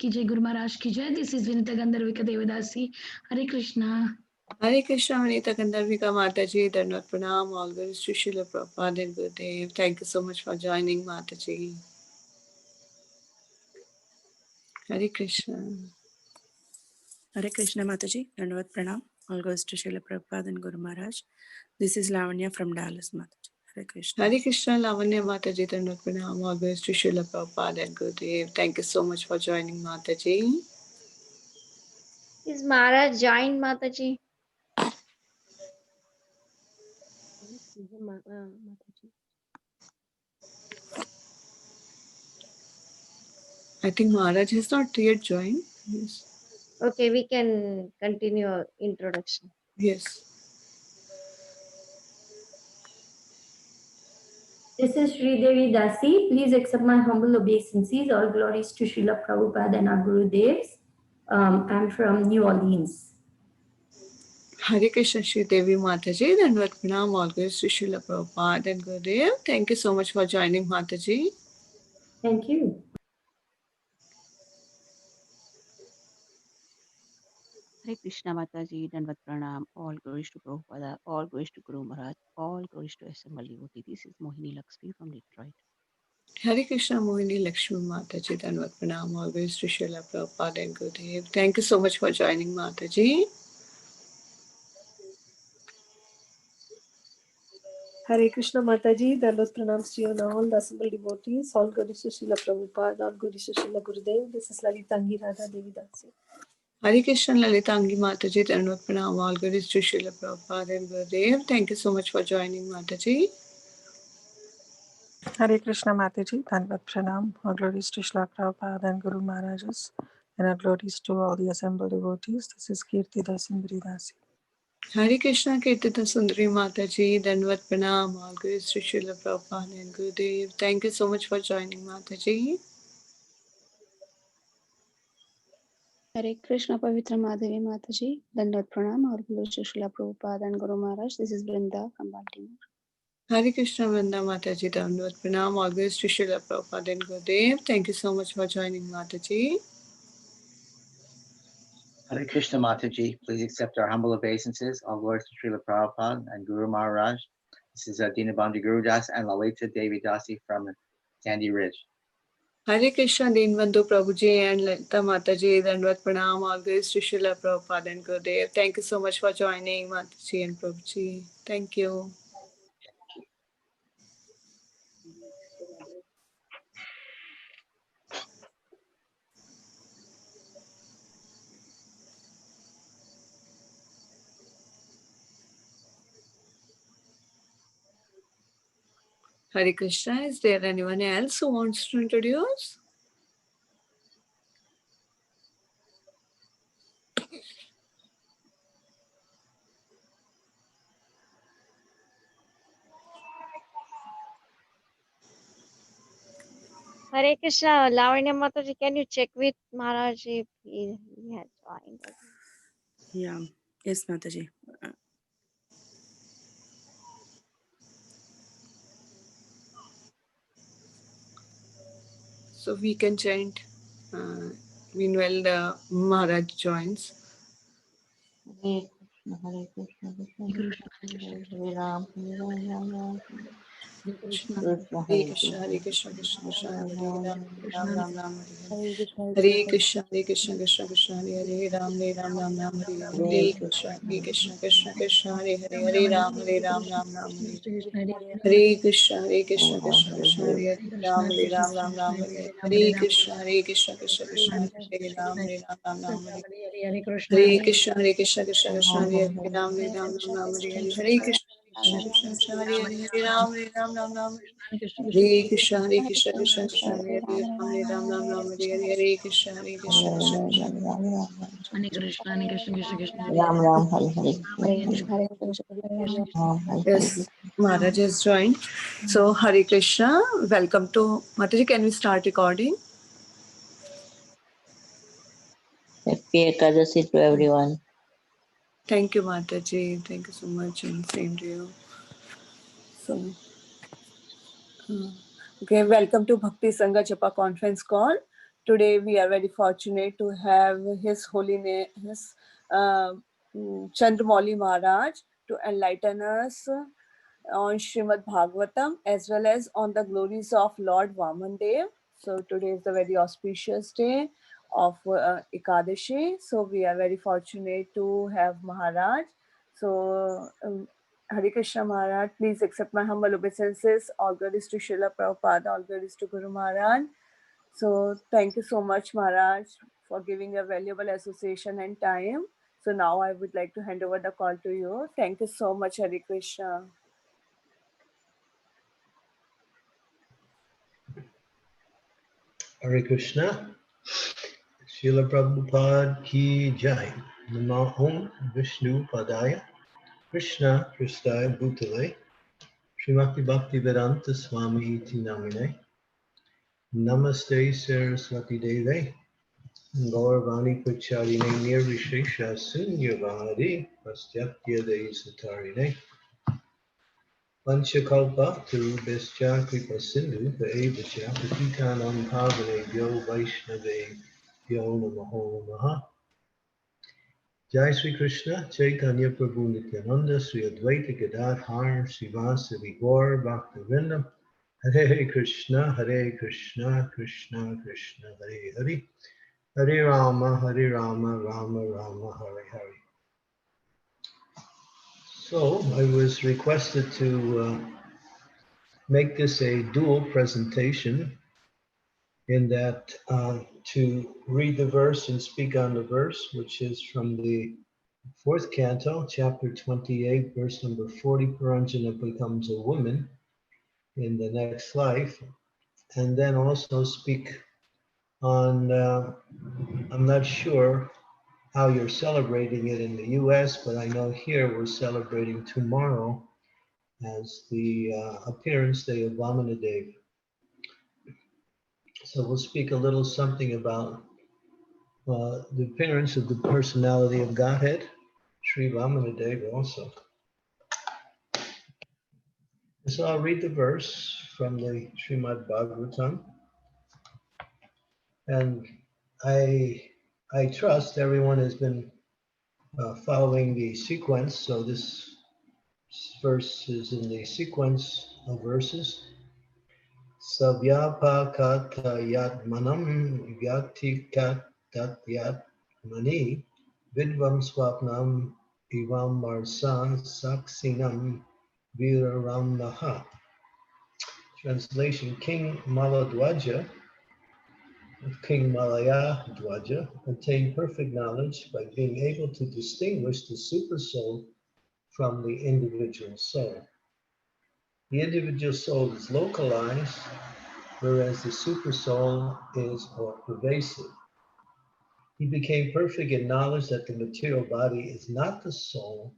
की जय, गुरु महाराज की जय. This is Vinita Gandharvika Devidasi. Hare Krishna. Hare Krishna, Vinita Gandharvika Mataji, Dhanvat Pranam, all glories to Srila Prabhupada and Gurudev. Thank you so much for joining, Mataji. Hare Krishna. Hare Krishna Mataji, Dhanvat Pranam, all goes to Srila Prabhupada and Guru Maharaj. This is Lavanya from Dallas, Mataji. Hare Krishna. Hare Krishna, Lavanya Mataji, Dhanvat Pranam, all glories to Srila Prabhupada and Gurudev. Thank you so much for joining, Mataji. Is Maharaj joined, Mataji? Mataji. I think Maharaj has not yet joined. Yes. Okay, we can continue introduction. Yes. This is Sri Devi Dasi. Please accept my humble obeisances. All glories to Srila Prabhupada and our Gurudevs. I'm from New Orleans. Hare Krishna, Sri Devi Mataji, Dhanvat Pranam, all glories to Srila Prabhupada and Gurudev. Thank you so much for joining, Mataji. Thank you. Hare Krishna Mataji, Dhanvat Pranam, all glories to Prabhupada, all glories to Guru Maharaj, all glories to assembled devotee. This is Mohini Lakshmi from Detroit. Hare Krishna, Mohini Lakshmi Mataji, Dhanvat Pranam, all glories to Srila Prabhupada and Gurudev. Thank you so much for joining, Mataji. Hare Krishna Mataji, Dhanvat Pranams to you and all the assembled devotees, all glories to Srila Prabhupada, all glories to Srila Gurudev. This is Lalitangi Radha Devi Dasi. Hare Krishna, Lalitangi Mataji, Dhanvat Pranam, all glories to Srila Prabhupada and Gurudev. Thank you so much for joining, Mataji. Hare Krishna Mataji, Dhanvat Pranam, all glories to Srila Prabhupada and Guru Maharajas, and all glories to all the assembled devotees. This is Kirti Dasundari Dasi. Hare Krishna, Kirtita Sundari Mataji, Dhanvat Pranam, all glories to Srila Prabhupada and Gurudev. Thank you so much for joining, Mataji. Hare Krishna Pavitra Madhavi Mataji, Dandavat Pranam, all glories to Srila Prabhupada and Guru Maharaj. This is Vrinda from Baltimore. Hare Krishna, Vrinda Mataji, Dhanvat Pranam, all glories to Srila Prabhupada and Gurudev. Thank you so much for joining, Mataji. Hare Krishna Mataji, please accept our humble obeisances. All glories to Srila Prabhupada and Guru Maharaj. This is Dinabandhu Guru Das and Lalita Devi Dasi from Sandy Ridge. Hare Krishna, Dinabandhu Prabhuji and Lalita Mataji, Dhanvat Pranam, all glories to Srila Prabhupada and Gurudev. Thank you so much for joining, Mataji and Prabhuji. Thank you. Hare Krishna, is there anyone else who wants to introduce? Hare Krishna, Lavanya Mataji, can you check with Maharaj if he has joined? Yeah, yes, Mataji. So we can chant. Meanwhile, the Maharaj joins. Hare Krishna, Krishna Krishna, Hare Ram, Hare Ram, Ram Ram. Hare Krishna, Hare Krishna, Krishna Krishna, Hare Ram, Ram Ram, Ram Hare Hare. Hare Hare Krishna, Hare Krishna, Krishna Krishna, Hare Hare, Ram Ram, Ram Hare Hare. Hare Krishna, Krishna Krishna, Hare Hare, Hare Ram, Ram Hare. Hare Krishna, Hare Krishna, Krishna Krishna, Hare Hare, Ram Hare. Hare Krishna, Hare Krishna, Krishna Krishna, Hare Ram, Ram Hare. Hare Krishna, Hare Krishna, Krishna Krishna, Hare Hare, Ram Hare. Hare Krishna, Krishna Hare Hare, Ram Hare. Hare Krishna, Hare Krishna, Krishna Krishna, Hare Hare, Ram Hare. Hare Krishna, Hare Krishna, Krishna Krishna. Hare Krishna, Hare Krishna, Krishna Krishna, Ram Ram, Hare Hare. Yes, Maharaj has joined. So, Hare Krishna, welcome to Mataji. Can we start recording? Happy Ekadasi to everyone. Thank you, Mataji. Thank you so much, and same to you. So, okay, welcome to Bhakti Sangha Japa conference call. today we are very fortunate to have His Holiness Chandramauli Maharaj to enlighten us on Srimad Bhagavatam as well as on the glories of Lord Vamana. So today is the very auspicious day of Ekadashi. So we are very fortunate to have Maharaj. So Hare Krishna Maharaj, please accept my humble obeisances. All glories to Srila Prabhupada, all glories to Guru Maharaj. So thank you so much, Maharaj, for giving a valuable association and time. So now I would like to hand over the call to you. Thank you so much, Hare Krishna. Hare Krishna. Srila Prabhupada ki jai. Namo Om Vishnu Padaya. Krishna Prasthaya Bhutale. Srimati Bhakti Vedanta Swami Iti Namine. Namaste Saraswati Deve. Gauravani Pacharine Nirvishesha Sunyavadi. Pastyapya Desatarine. Panchakalpa Tarubhascha Kripa Sindhu Vaevacha Patitanam Pavane Vyo Vaishnave Vyo Namaho Namaha. Jai Sri Krishna Chaitanya Prabhu Nityananda Sri Advaita Gadadhar Srivasadi Gaur Bhaktivinoda Hare Krishna Krishna Krishna Hare Hare Hare Rama Rama Rama Hare Hare. So I was requested to make this a dual presentation, in that to read the verse and speak on the verse, which is from the fourth canto, chapter 28, verse number 40, Paranjana becomes a woman in the next life, and then also speak on, I'm not sure how you're celebrating it in the US, but I know here we're celebrating tomorrow as the appearance day of Vamana Dev. So we'll speak a little something about the appearance of the personality of Godhead, Sri Vamana Dev also. So I'll read the verse from the Srimad Bhagavatam, and I trust everyone has been following the sequence. So this verse is in the sequence of verses. Savyapakata yat manam yatikat yat mani vidvam swapnam ivam marsan saksinam viraram naha. Translation: King Maladwaja, King Malaya Dwaja, attained perfect knowledge by being able to distinguish the super soul from the individual soul. The individual soul is localized, whereas the super soul is more pervasive. He became perfect in knowledge that the material body is not the soul,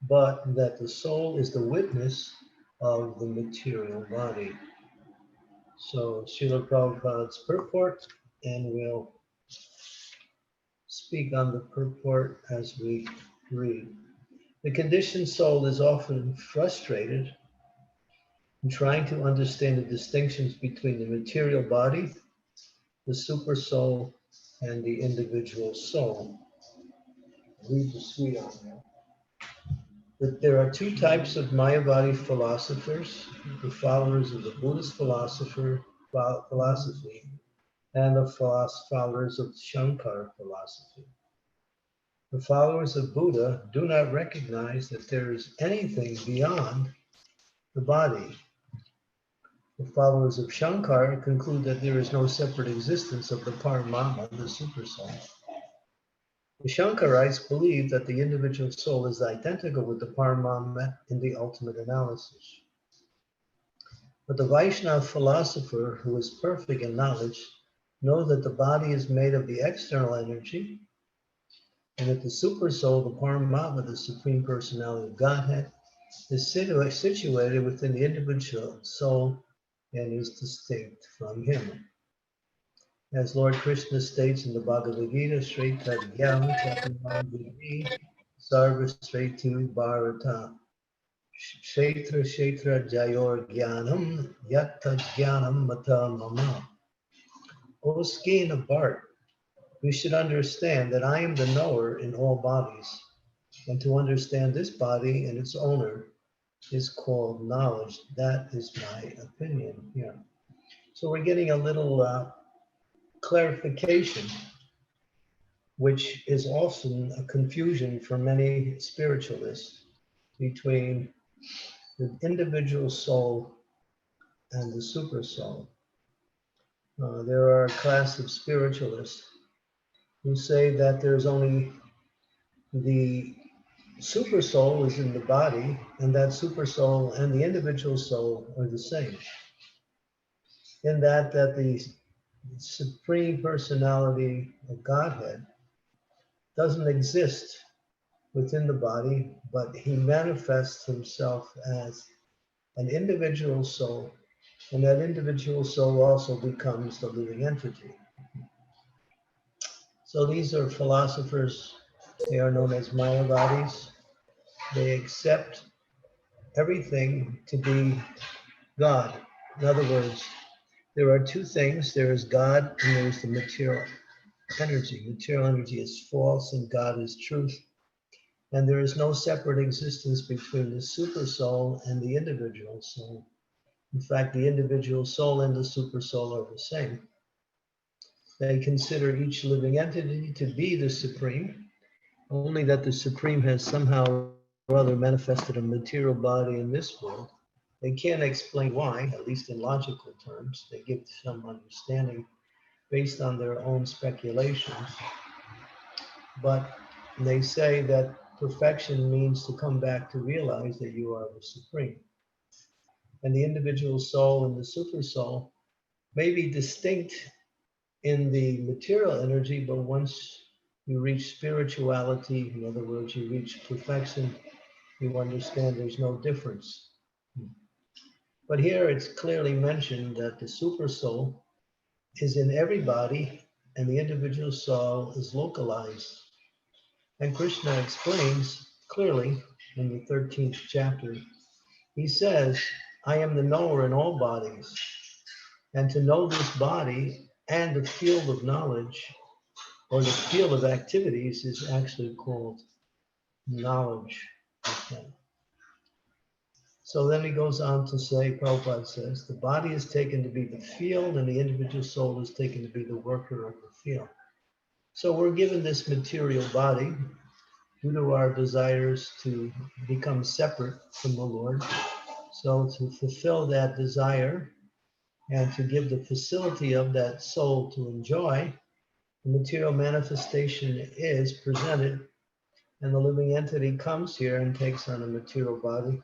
but that the soul is the witness of the material body. So Srila Prabhupada's purport, and we'll speak on the purport as we read. The conditioned soul is often frustrated in trying to understand the distinctions between the material body, the super soul, and the individual soul. Read the sweet on that. That there are two types of Mayavadi philosophers: the followers of the Buddhist philosophy, and the followers of Shankara philosophy. The followers of Buddha do not recognize that there is anything beyond the body. The followers of Shankara conclude that there is no separate existence of the Paramatma, the Supersoul. The Shankarites believe that the individual soul is identical with the Paramatma in the ultimate analysis. But the Vaishnava philosopher, who is perfect in knowledge, knows that the body is made of the external energy, and that the super soul, the Paramatma, the Supreme Personality of Godhead, is situated within the individual soul and is distinct from him. As Lord Krishna states in the Bhagavad Gita, Shreita Gyam Chaturangini Sarva Shretu Bharata Kshetra Jayor Gyanam Yatta Gyanam Mata Mama. O skein of Bart, you should understand that I am the knower in all bodies. And to understand this body and its owner is called knowledge. That is my opinion here. So we're getting a little clarification, which is often a confusion for many spiritualists between the individual soul and the super soul. There are a class of spiritualists who say that there's only the super soul is in the body, and that super soul and the individual soul are the same. In that the Supreme Personality of Godhead doesn't exist within the body, but he manifests himself as an individual soul, and that individual soul also becomes the living entity. So these are philosophers. They are known as Mayavadis. They accept everything to be God. In other words, there are two things. There is God and there is the material energy. Material energy is false and God is truth. And there is no separate existence between the super soul and the individual soul. In fact, the individual soul and the super soul are the same. They consider each living entity to be the supreme, only that the supreme has somehow or other manifested a material body in this world. They can't explain why, at least in logical terms. They give some understanding based on their own speculations. But they say that perfection means to come back to realize that you are the supreme. And the individual soul and the super soul may be distinct in the material energy, but once you reach spirituality, in other words, you reach perfection, you understand there's no difference. But here it's clearly mentioned that the super soul is in everybody and the individual soul is localized. And Krishna explains clearly in the 13th chapter, he says, I am the knower in all bodies. And to know this body and the field of knowledge or the field of activities is actually called knowledge. Okay. So then he goes on to say, Prabhupada says, the body is taken to be the field and the individual soul is taken to be the worker of the field. So we're given this material body due to our desires to become separate from the Lord. So to fulfill that desire and to give the facility of that soul to enjoy, the material manifestation is presented and the living entity comes here and takes on a material body.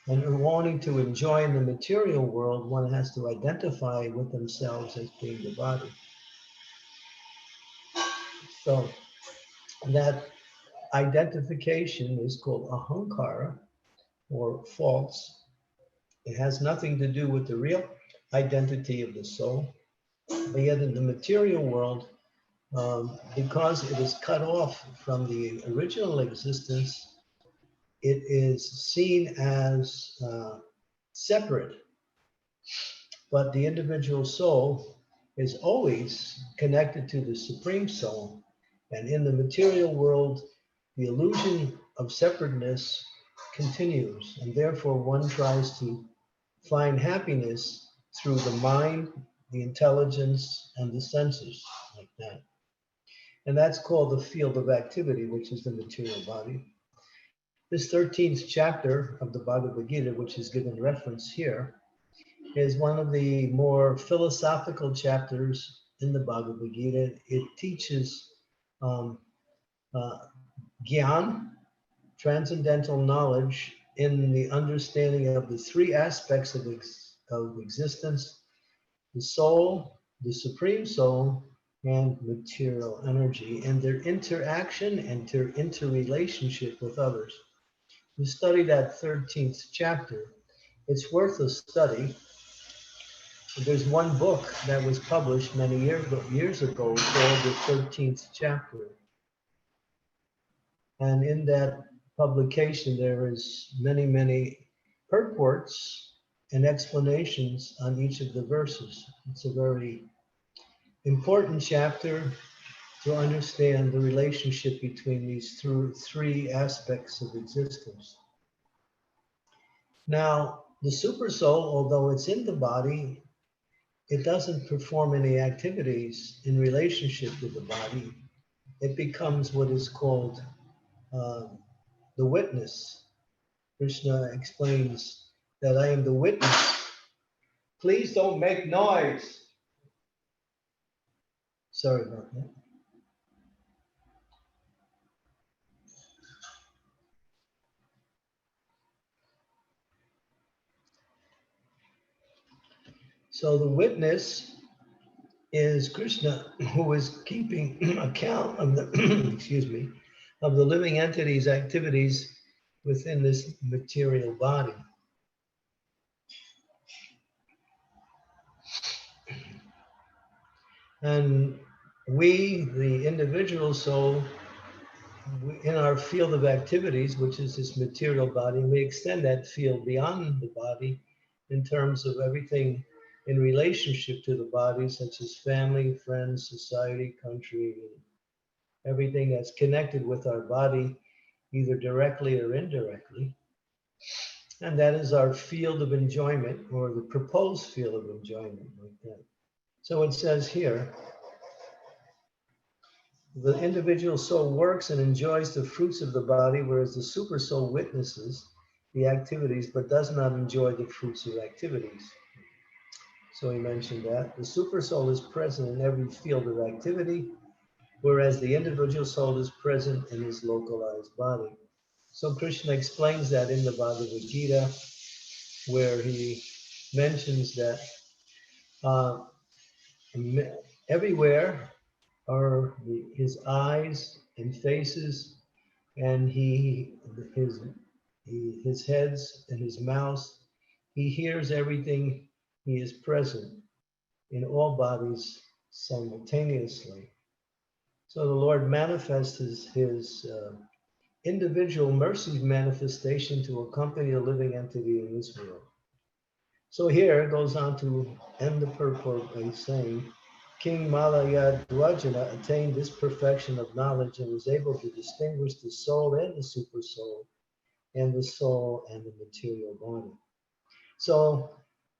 And wanting to enjoy in the material world, one has to identify with themselves as being the body. So that identification is called ahankara, or false. It has nothing to do with the real identity of the soul. But yet in the material world, because it is cut off from the original existence, it is seen as separate. But the individual soul is always connected to the Supreme Soul. And in the material world, the illusion of separateness continues. And therefore, one tries to find happiness through the mind, the intelligence, and the senses, like that. And that's called the field of activity, which is the material body. This 13th chapter of the Bhagavad Gita, which is given reference here, is one of the more philosophical chapters in the Bhagavad Gita. It teaches Gyan, transcendental knowledge, in the understanding of the three aspects of existence: the soul, the Supreme Soul, and material energy, and their interaction and their interrelationship with others. You study that 13th chapter. It's worth a study. There's one book that was published many years ago called the 13th chapter. And in that publication, there is many purports and explanations on each of the verses. It's a very important chapter to understand the relationship between these three aspects of existence. Now, the super soul, although it's in the body, it doesn't perform any activities in relationship with the body. It becomes what is called the witness. Krishna explains that I am the witness. Please don't make noise. Sorry about that. So the witness is Krishna, who is keeping account of the excuse me, of the living entity's activities within this material body. And we, the individual soul, in our field of activities, which is this material body, we extend that field beyond the body in terms of everything in relationship to the body, such as family, friends, society, country, everything that's connected with our body, either directly or indirectly. And that is our field of enjoyment, or the proposed field of enjoyment, like that. So it says here, the individual soul works and enjoys the fruits of the body, whereas the super soul witnesses the activities but does not enjoy the fruits of activities. So he mentioned that. The super soul is present in every field of activity, whereas the individual soul is present in his localized body. So Krishna explains that in the Bhagavad Gita, where he mentions that everywhere are his eyes and faces, and his heads and his mouth. He hears everything. He is present in all bodies simultaneously. So the Lord manifests his individual mercy manifestation to accompany a living entity in this world. So here it goes on to end the purport by saying, King Malaya Dwajana attained this perfection of knowledge and was able to distinguish the soul and the super soul, and the soul and the material body. So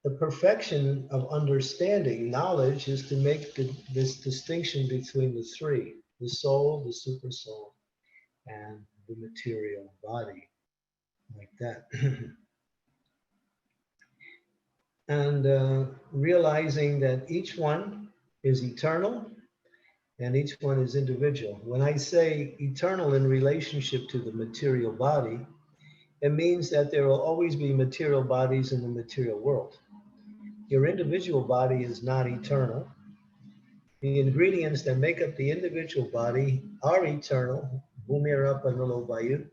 the perfection of understanding, knowledge, is to make this distinction between the three, the soul, the super soul, and the material body, like that. And realizing that each one is eternal and each one is individual. When I say eternal in relationship to the material body, it means that there will always be material bodies in the material world. Your individual body is not eternal. The ingredients that make up the individual body are eternal. Bhumira panalo vayu,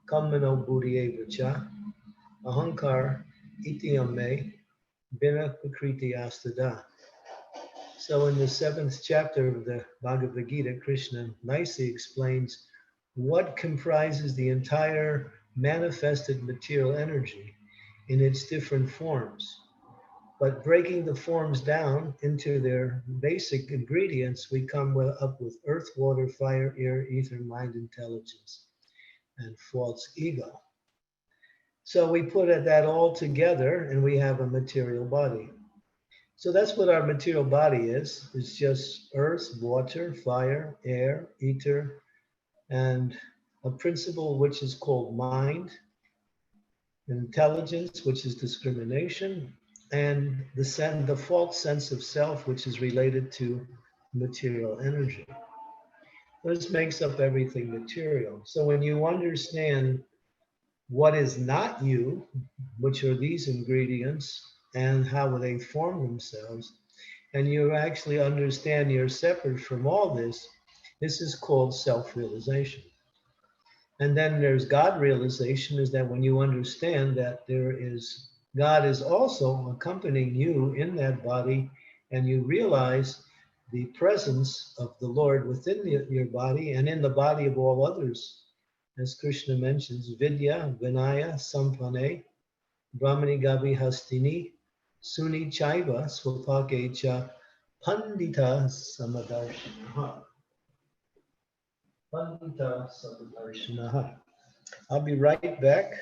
kammano buddhiye vacha, ahankar itiyame, bina prakriti astada. So in the 7th chapter of the Bhagavad Gita, Krishna nicely explains what comprises the entire manifested material energy in its different forms. But breaking the forms down into their basic ingredients, we come up with earth, water, fire, air, ether, mind, intelligence, and false ego. So we put that all together and we have a material body. So that's what our material body is. It's just earth, water, fire, air, ether, and a principle which is called mind, intelligence, which is discrimination, and the false sense of self, which is related to material energy. This makes up everything material. So when you understand what is not you, which are these ingredients, and how they form themselves, and you actually understand you're separate from all this, this is called self-realization. And then there's God realization, is that when you understand that God is also accompanying you in that body, and you realize the presence of the Lord within your body and in the body of all others. As Krishna mentions, Vidya, Vinaya, Sampane, Brahmani Gavi Hastini, Suni Chaiva, Swapake Cha, Pandita Samadarshanaha. Pandita Samadarshanaha. I'll be right back.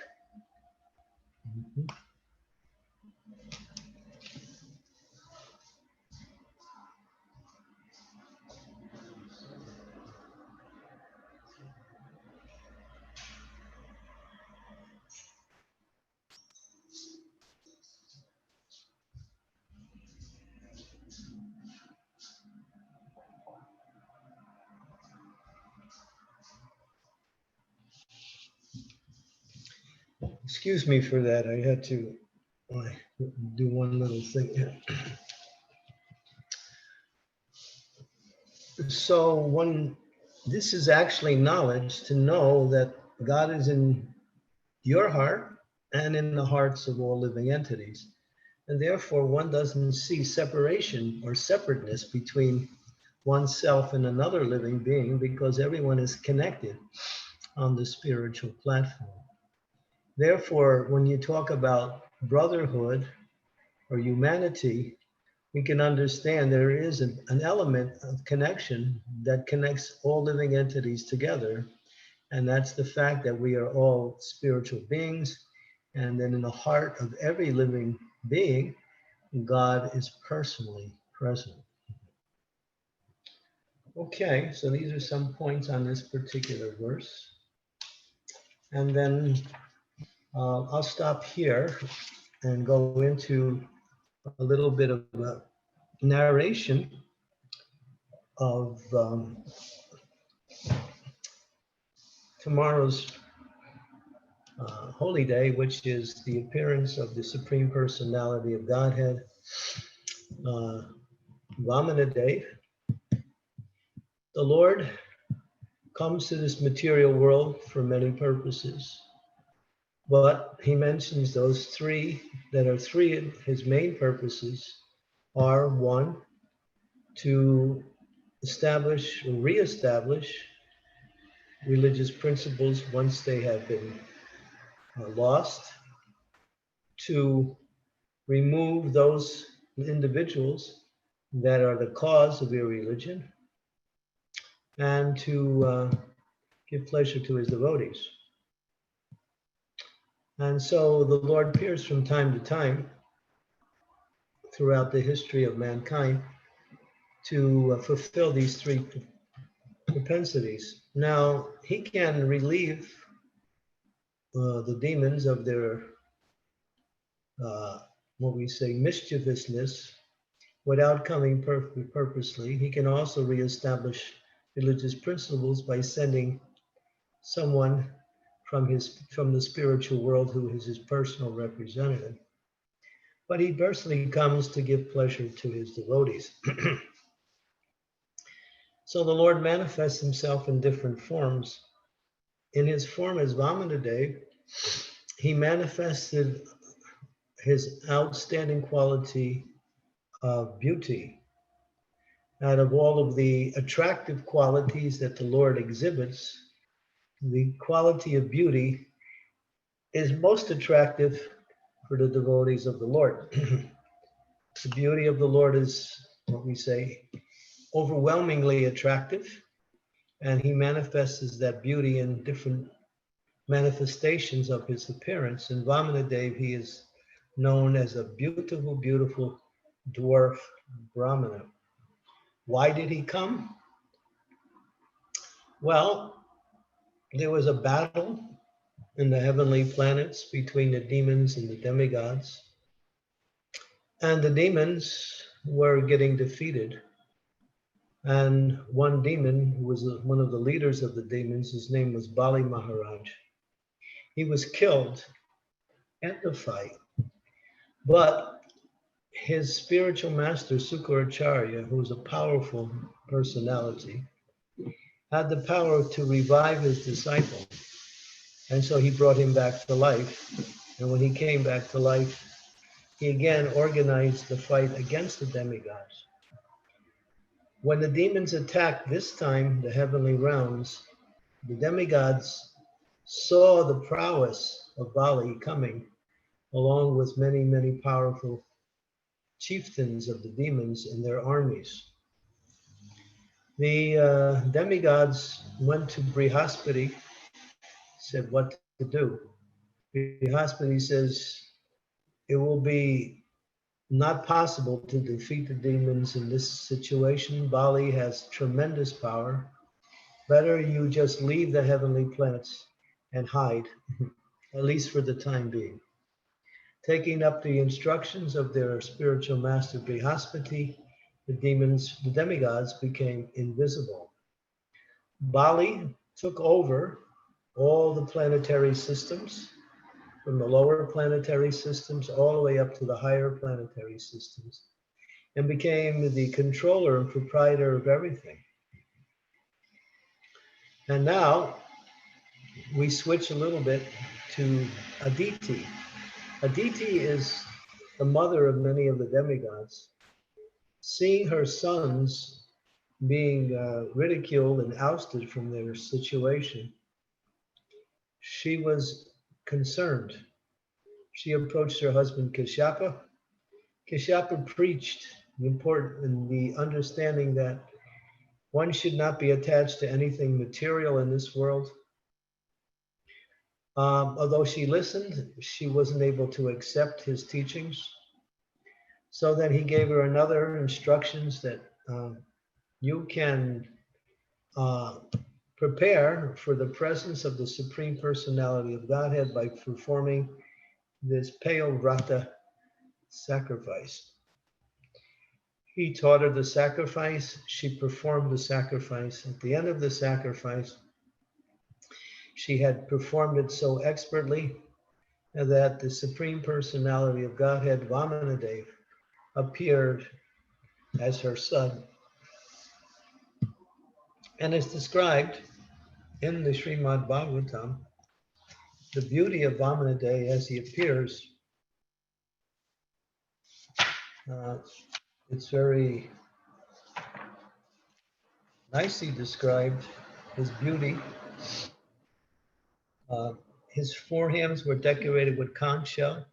Excuse me for that. I had to do one little thing here. So this is actually knowledge to know that God is in your heart and in the hearts of all living entities. And therefore one doesn't see separation or separateness between oneself and another living being because everyone is connected on the spiritual platform. Therefore, when you talk about brotherhood or humanity, we can understand there is an element of connection that connects all living entities together. And that's the fact that we are all spiritual beings. And then in the heart of every living being, God is personally present. Okay, so these are some points on this particular verse. And then I'll stop here and go into a little bit of a narration of tomorrow's holy day, which is the appearance of the Supreme Personality of Godhead, Vamana Day. The Lord comes to this material world for many purposes, but he mentions those three of his main purposes are: one, to establish or reestablish religious principles once they have been lost; to remove those individuals that are the cause of irreligion; and to give pleasure to his devotees. And so the Lord appears from time to time throughout the history of mankind to fulfill these three propensities. Now, he can relieve the demons of their, what we say, mischievousness without coming purposely. He can also reestablish religious principles by sending someone from the spiritual world who is his personal representative. But he personally comes to give pleasure to his devotees. So the Lord manifests himself in different forms. In his form as Vamana Dev, he manifested his outstanding quality of beauty. Out of all of the attractive qualities that the Lord exhibits, the quality of beauty is most attractive for the devotees of the Lord. The beauty of the Lord is, what we say, overwhelmingly attractive, and he manifests that beauty in different manifestations of his appearance. In Vamana Dev, he is known as a beautiful, beautiful dwarf Brahmana. Why did he come? Well, there was a battle in the heavenly planets between the demons and the demigods. And the demons were getting defeated. And one demon, who was one of the leaders of the demons, his name was Bali Maharaj. He was killed at the fight. But his spiritual master, Sukaracharya, who was a powerful personality, had the power to revive his disciple. And so he brought him back to life. And when he came back to life, he again organized the fight against the demigods. When the demons attacked this time the heavenly realms, the demigods saw the prowess of Bali coming, along with many, many powerful chieftains of the demons and their armies. The demigods went to Brihaspati, said what to do. Brihaspati says, it will be not possible to defeat the demons in this situation. Bali has tremendous power. Better you just leave the heavenly planets and hide, at least for the time being. Taking up the instructions of their spiritual master Brihaspati, the demigods became invisible. Bali took over all the planetary systems, from the lower planetary systems all the way up to the higher planetary systems, and became the controller and proprietor of everything. And now we switch a little bit to Aditi. Aditi is the mother of many of the demigods. Seeing her sons being ridiculed and ousted from their situation, she was concerned. She approached her husband Kashyapa. Kashyapa preached the understanding that one should not be attached to anything material in this world. Although she listened, she wasn't able to accept his teachings. So then he gave her another instructions that you can prepare for the presence of the Supreme Personality of Godhead by performing this Pale Vrata sacrifice. He taught her the sacrifice. She performed the sacrifice. At the end of the sacrifice, she had performed it so expertly that the Supreme Personality of Godhead, Vamana Dev, appeared as her son. And it's described in the Srimad Bhagavatam, the beauty of Vamana Dev as he appears. It's very nicely described, his beauty. His forehands were decorated with conch shell,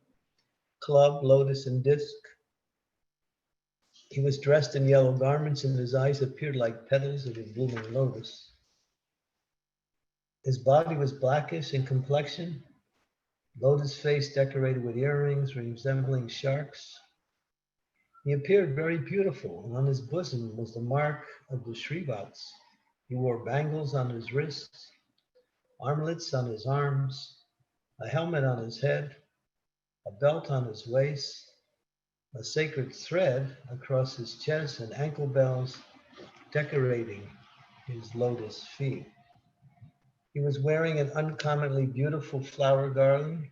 club, lotus, and disc. He was dressed in yellow garments, and his eyes appeared like petals of a blooming lotus. His body was blackish in complexion, lotus face decorated with earrings resembling sharks. He appeared very beautiful, and on his bosom was the mark of the Shrivats. He wore bangles on his wrists, armlets on his arms, a helmet on his head, a belt on his waist, a sacred thread across his chest, and ankle bells decorating his lotus feet. He was wearing an uncommonly beautiful flower garland,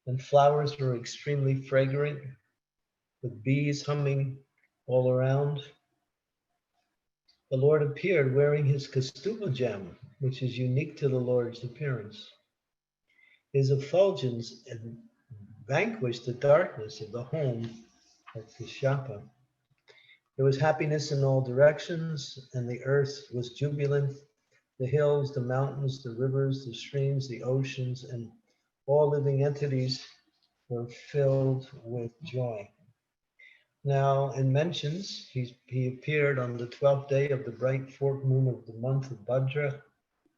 and flowers were extremely fragrant, with bees humming all around. The Lord appeared wearing his Kastuba gem, which is unique to the Lord's appearance. His effulgence vanquished the darkness of the home of Kashyapa. There was happiness in all directions, and the earth was jubilant. The hills, the mountains, the rivers, the streams, the oceans, and all living entities were filled with joy. Now, it mentions he appeared on the 12th day of the bright fourth moon of the month of Bhadra,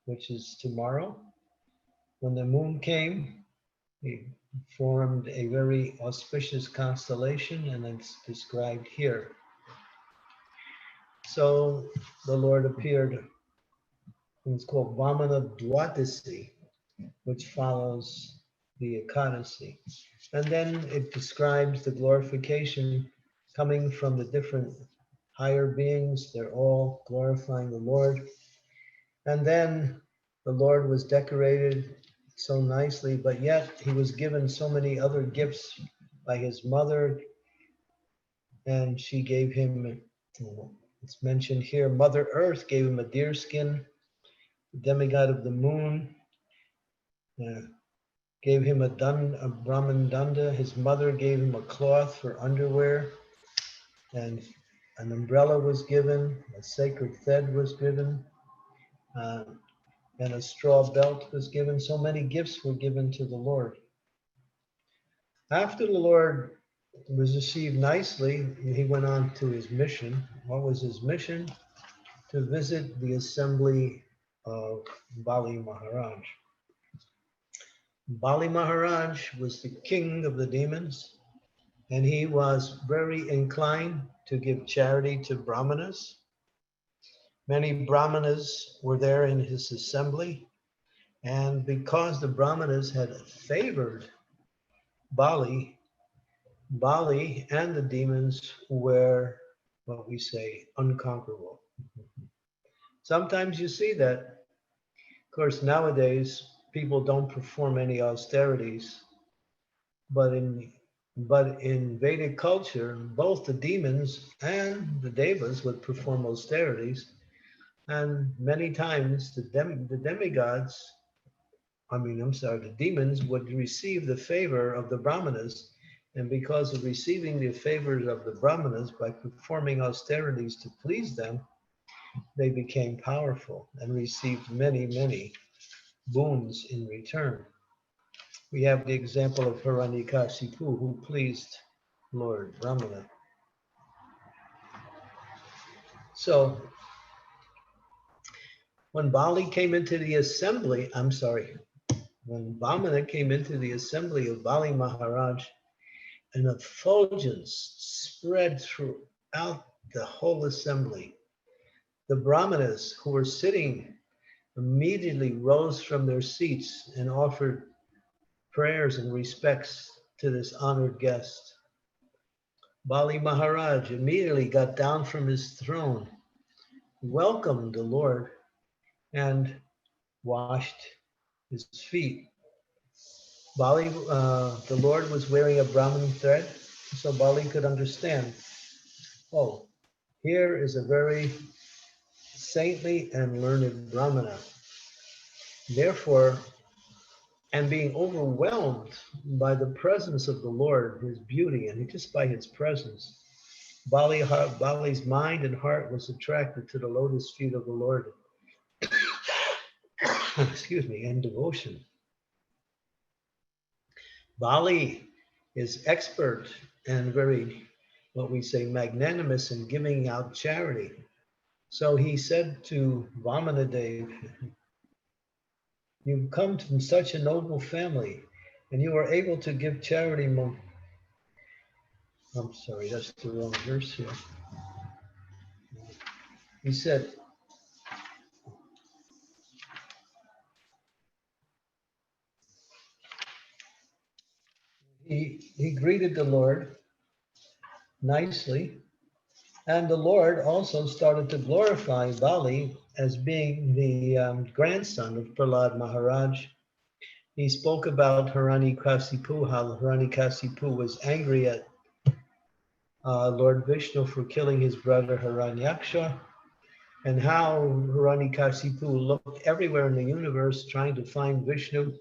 which is tomorrow. When the moon came, he formed a very auspicious constellation, and it's described here. So the Lord appeared, and it's called Vamana Dwadasi, which follows the Ekadasi. And then it describes the glorification coming from the different higher beings. They're all glorifying the Lord. And then the Lord was decorated so nicely, but yet he was given so many other gifts by his mother. And she gave him, it's mentioned here, Mother Earth gave him a deer skin. The demigod of the moon gave him a Brahman Danda. His mother gave him a cloth for underwear, and an umbrella was given, a sacred thread was given, and a straw belt was given. So many gifts were given to the Lord. After the Lord was received nicely, he went on to his mission. What was his mission? To visit the assembly of Bali Maharaj. Bali Maharaj was the king of the demons, and he was very inclined to give charity to Brahmanas. Many Brahmanas were there in his assembly, and because the Brahmanas had favored Bali, Bali and the demons were what we say unconquerable. Sometimes you see that. Of course, nowadays people don't perform any austerities, but in Vedic culture, both the demons and the devas would perform austerities, and many times the demigods, the demons would receive the favor of the Brahmanas, and because of receiving the favors of the Brahmanas by performing austerities to please them, they became powerful and received many, many boons in return. We have the example of Hiranyakashipu, who pleased Lord Brahmana. So when Bali came into the assembly, when Vamana came into the assembly of Bali Maharaj, an effulgence spread throughout the whole assembly. The Brahmanas who were sitting immediately rose from their seats and offered prayers and respects to this honored guest. Bali Maharaj immediately got down from his throne, welcomed the Lord, and washed his feet. Bali, the Lord was wearing a Brahmin thread, so Bali could understand, oh, here is a very saintly and learned Brahmana. Therefore, and being overwhelmed by the presence of the Lord, his beauty, and just by his presence, Bali's mind and heart was attracted to the lotus feet of the Lord. Excuse me, and devotion. Bali is expert and very, what we say, magnanimous in giving out charity. So he said to Vamana Dev, you've come from such a noble family, and you are able to give charity. I'm sorry, that's the wrong verse here. He said, he greeted the Lord nicely, and the Lord also started to glorify Bali as being the grandson of Prahlad Maharaj. He spoke about Hiranyakashipu, how Hiranyakashipu was angry at Lord Vishnu for killing his brother Hiranyaksha, and how Hiranyakashipu looked everywhere in the universe trying to find Vishnu.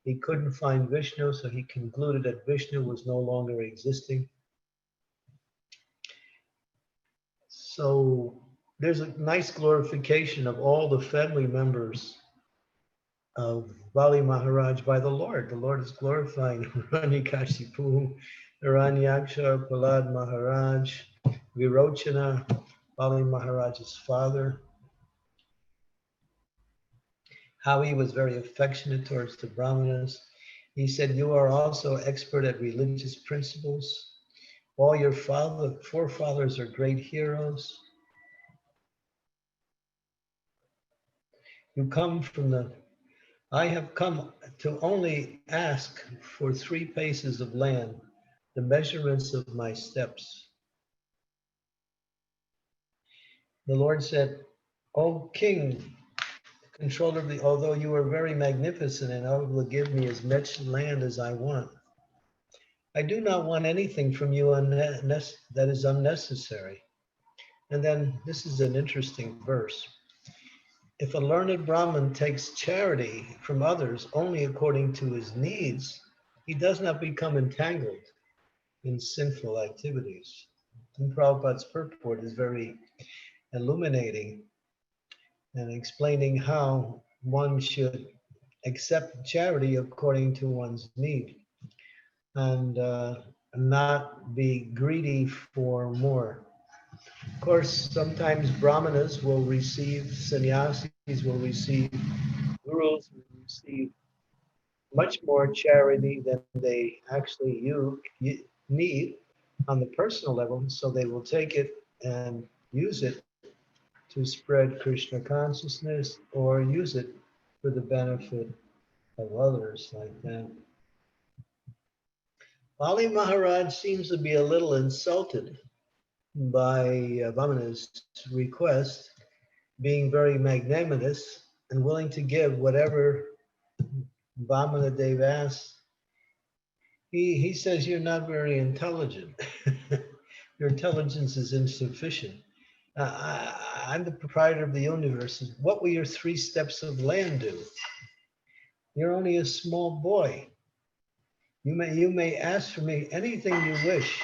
He couldn't find Vishnu, so he concluded that Vishnu was no longer existing. So there's a nice glorification of all the family members of Bali Maharaj by the Lord. The Lord is glorifying Hiranyakashipu, Hiranyaksha, Prahlad Maharaj, Virochana, Bali Maharaj's father, how he was very affectionate towards the Brahmanas. He said, you are also expert at religious principles. All your forefathers are great heroes. You come from I have come to only ask for 3 paces of land, the measurements of my steps. The Lord said, O king, controller of although you are very magnificent and able to give me as much land as I want, I do not want anything from you that is unnecessary. And then this is an interesting verse. If a learned Brahmin takes charity from others only according to his needs, he does not become entangled in sinful activities. And Prabhupada's purport is very illuminating and explaining how one should accept charity according to one's need. and not be greedy for more. Of course, sometimes brahmanas will receive, sannyasis will receive, gurus will receive much more charity than they actually need on the personal level, so they will take it and use it to spread Krishna consciousness or use it for the benefit of others like that. Bali Maharaj seems to be a little insulted by Vamana's request, being very magnanimous and willing to give whatever Vamana Dev asks. He says, you're not very intelligent. Your intelligence is insufficient. I'm the proprietor of the universe. What will your 3 steps of land do? You're only a small boy. You may ask for me anything you wish,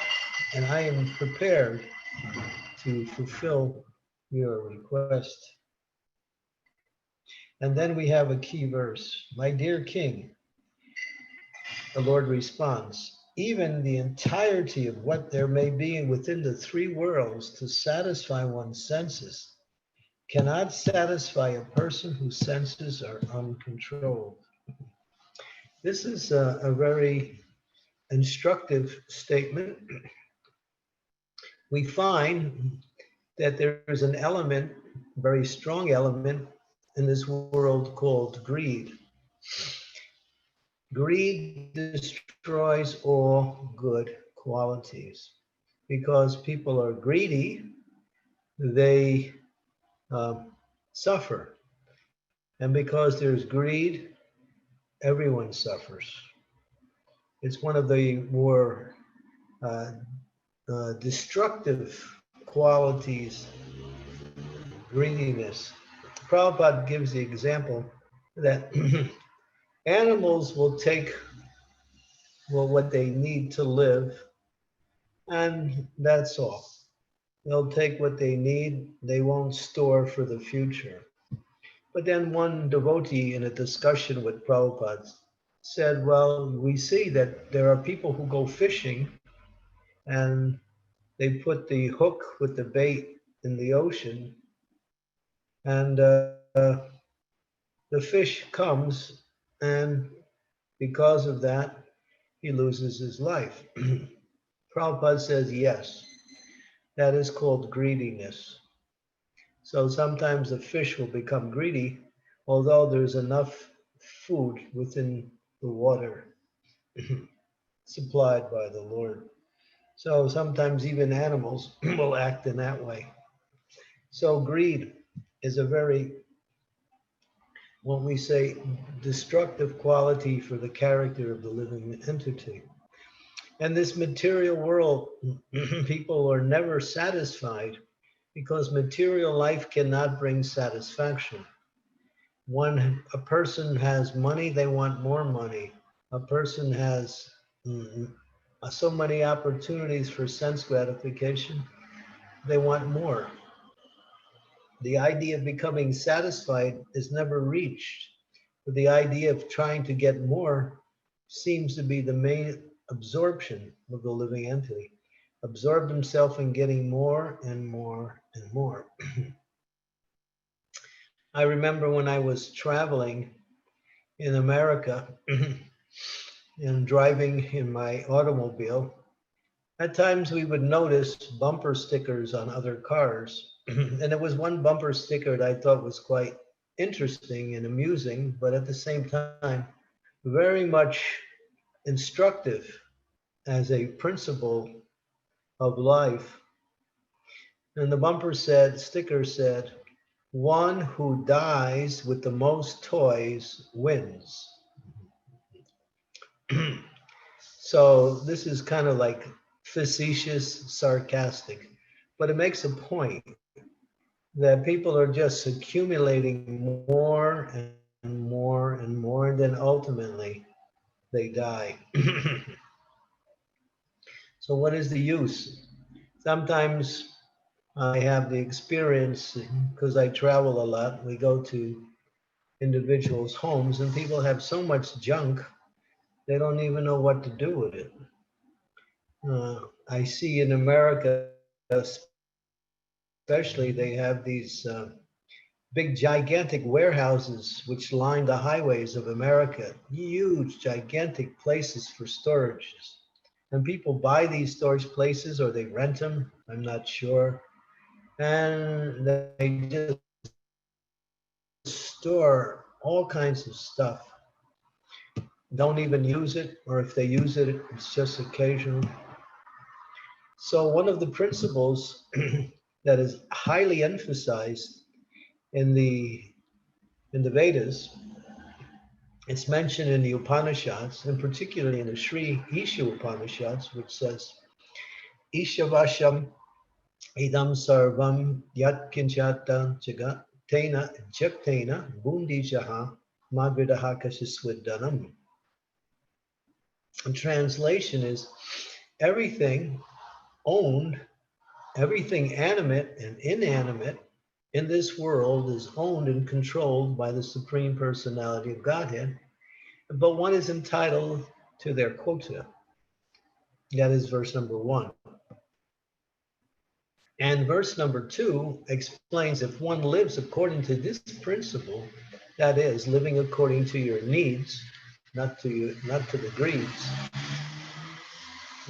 and I am prepared to fulfill your request. And then we have a key verse. My dear king, the Lord responds, even the entirety of what there may be within the 3 worlds to satisfy one's senses cannot satisfy a person whose senses are uncontrolled. This is a very instructive statement. We find that there is an element, very strong element, in this world called greed. Greed destroys all good qualities. Because people are greedy, they suffer. And because there's greed, everyone suffers. It's one of the more destructive qualities, greediness. Prabhupada gives the example that animals will take what they need to live, and that's all. They'll take what they need, they won't store for the future. But then one devotee in a discussion with Prabhupada said, well, we see that there are people who go fishing and they put the hook with the bait in the ocean, and the fish comes, and because of that, he loses his life. Prabhupada says, yes, that is called greediness. So sometimes the fish will become greedy, although there's enough food within the water supplied by the Lord. So sometimes even animals will act in that way. So greed is a very, what we say, destructive quality for the character of the living entity. And this material world, people are never satisfied because material life cannot bring satisfaction. A person has money, they want more money. A person has so many opportunities for sense gratification, they want more. The idea of becoming satisfied is never reached, but the idea of trying to get more seems to be the main absorption of the living entity. Absorb himself in getting more and more and more. I remember when I was traveling in America and driving in my automobile, at times we would notice bumper stickers on other cars. And there was one bumper sticker that I thought was quite interesting and amusing, but at the same time, very much instructive as a principle of life. And the sticker said, one who dies with the most toys wins. So this is kind of like facetious, sarcastic, but it makes a point that people are just accumulating more and more and more, and then ultimately they die. So what is the use? Sometimes I have the experience, because I travel a lot, we go to individuals' homes and people have so much junk They don't even know what to do with it. I see in America, especially, they have these big, gigantic warehouses which line the highways of America. Huge, gigantic places for storage. And people buy these storage places or they rent them, I'm not sure. And they just store all kinds of stuff. Don't even use it, or if they use it, it's just occasional. So one of the principles that is highly emphasized in the Vedas, it's mentioned in the Upanishads, and particularly in the Sri Isha Upanishads, which says, Ishavasham idam sarvam yat kinchata jagat tena jaktena bundi jaha madvidaha kashiswiddanam. And translation is, everything owned, everything animate and inanimate in this world is owned and controlled by the Supreme Personality of Godhead, but one is entitled to their quota. That is verse number 1. And verse number 2 explains, if one lives according to this principle, that is, living according to your needs, not to the greeds,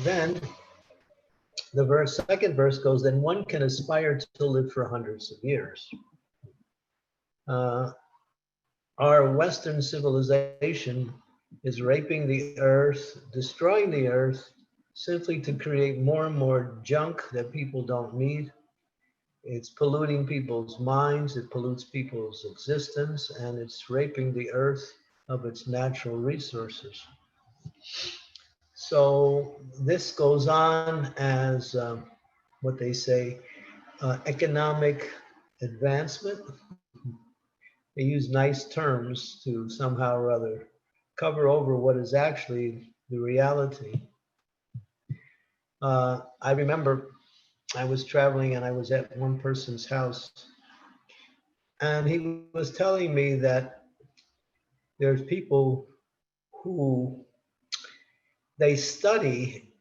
then the second verse goes, then one can aspire to live for hundreds of years. Our Western civilization is raping the earth, destroying the earth, simply to create more and more junk that people don't need. It's polluting people's minds, it pollutes people's existence, and it's raping the earth of its natural resources. So this goes on as what they say, economic advancement. They use nice terms to somehow or other cover over what is actually the reality. I remember I was traveling and I was at one person's house, and he was telling me that there's people who they study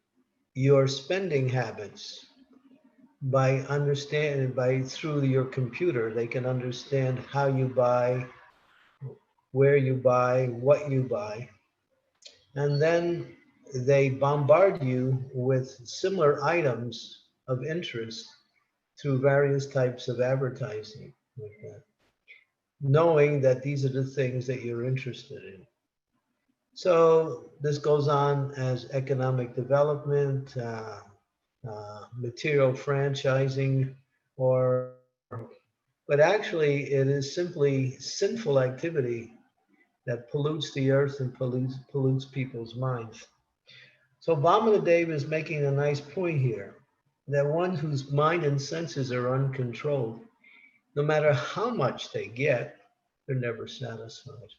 your spending habits by through your computer. They can understand how you buy, where you buy, what you buy, and then they bombard you with similar items of interest through various types of advertising, like that, knowing that these are the things that you're interested in. So this goes on as economic development, material franchising, but actually it is simply sinful activity that pollutes the earth and pollutes people's minds. So Vamana Deva is making a nice point here, that one whose mind and senses are uncontrolled, no matter how much they get, they're never satisfied.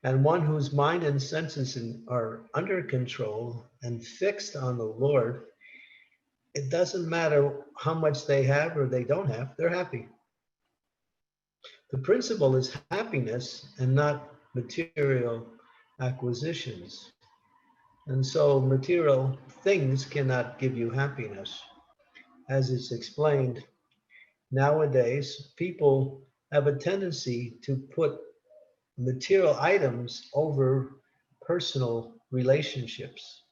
And one whose mind and senses are under control and fixed on the Lord, it doesn't matter how much they have or they don't have, they're happy. The principle is happiness and not material acquisitions. And so material things cannot give you happiness. As it's explained, nowadays people have a tendency to put material items over personal relationships.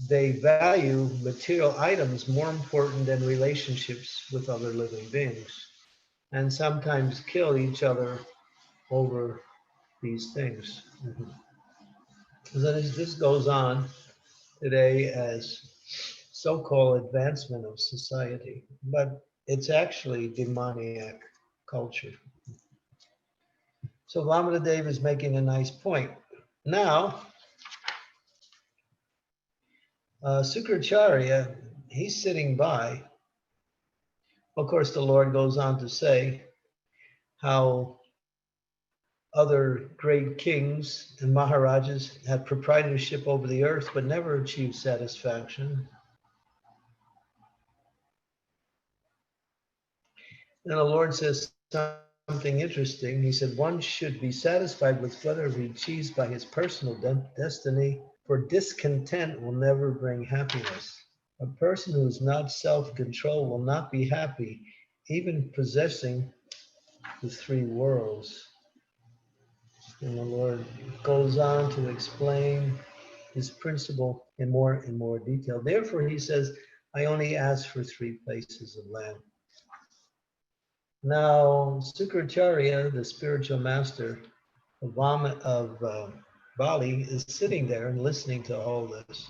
They value material items more important than relationships with other living beings, and sometimes kill each other over these things. So this goes on today as so-called advancement of society, but it's actually demoniac culture. So Vamana Deva is making a nice point. Now, Sukracharya, he's sitting by. Of course, the Lord goes on to say how other great kings and Maharajas had proprietorship over the earth, but never achieved satisfaction. And the Lord says something interesting. He said, one should be satisfied with whatever he achieves by his personal destiny, for discontent will never bring happiness. A person who is not self-control will not be happy, even possessing the three worlds. And the Lord goes on to explain his principle in more detail. Therefore, he says, I only ask for 3 places of land. Now, Sukracharya, the spiritual master of Bali, is sitting there and listening to all this.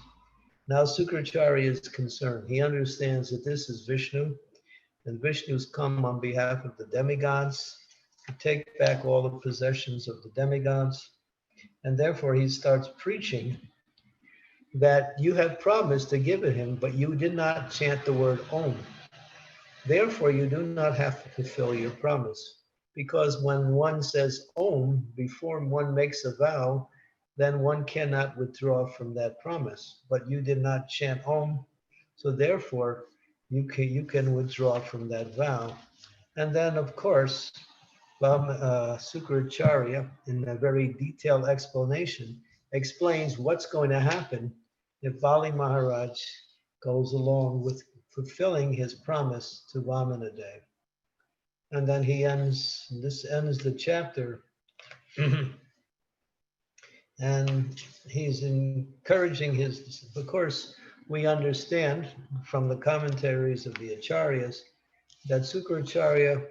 Now, Sukracharya is concerned. He understands that this is Vishnu, and Vishnu's come on behalf of the demigods to take back all the possessions of the demigods. And therefore, he starts preaching that you have promised to give it him, but you did not chant the word Om. Therefore, you do not have to fulfill your promise. Because when one says Om before one makes a vow, then one cannot withdraw from that promise. But you did not chant Om, so therefore you can withdraw from that vow. And then, of course, Sukracharya, in a very detailed explanation, explains what's going to happen if Bali Maharaj goes along with fulfilling his promise to Vamana Dev. And then this ends the chapter. And he's encouraging of course, we understand from the commentaries of the Acharyas that Sukracharya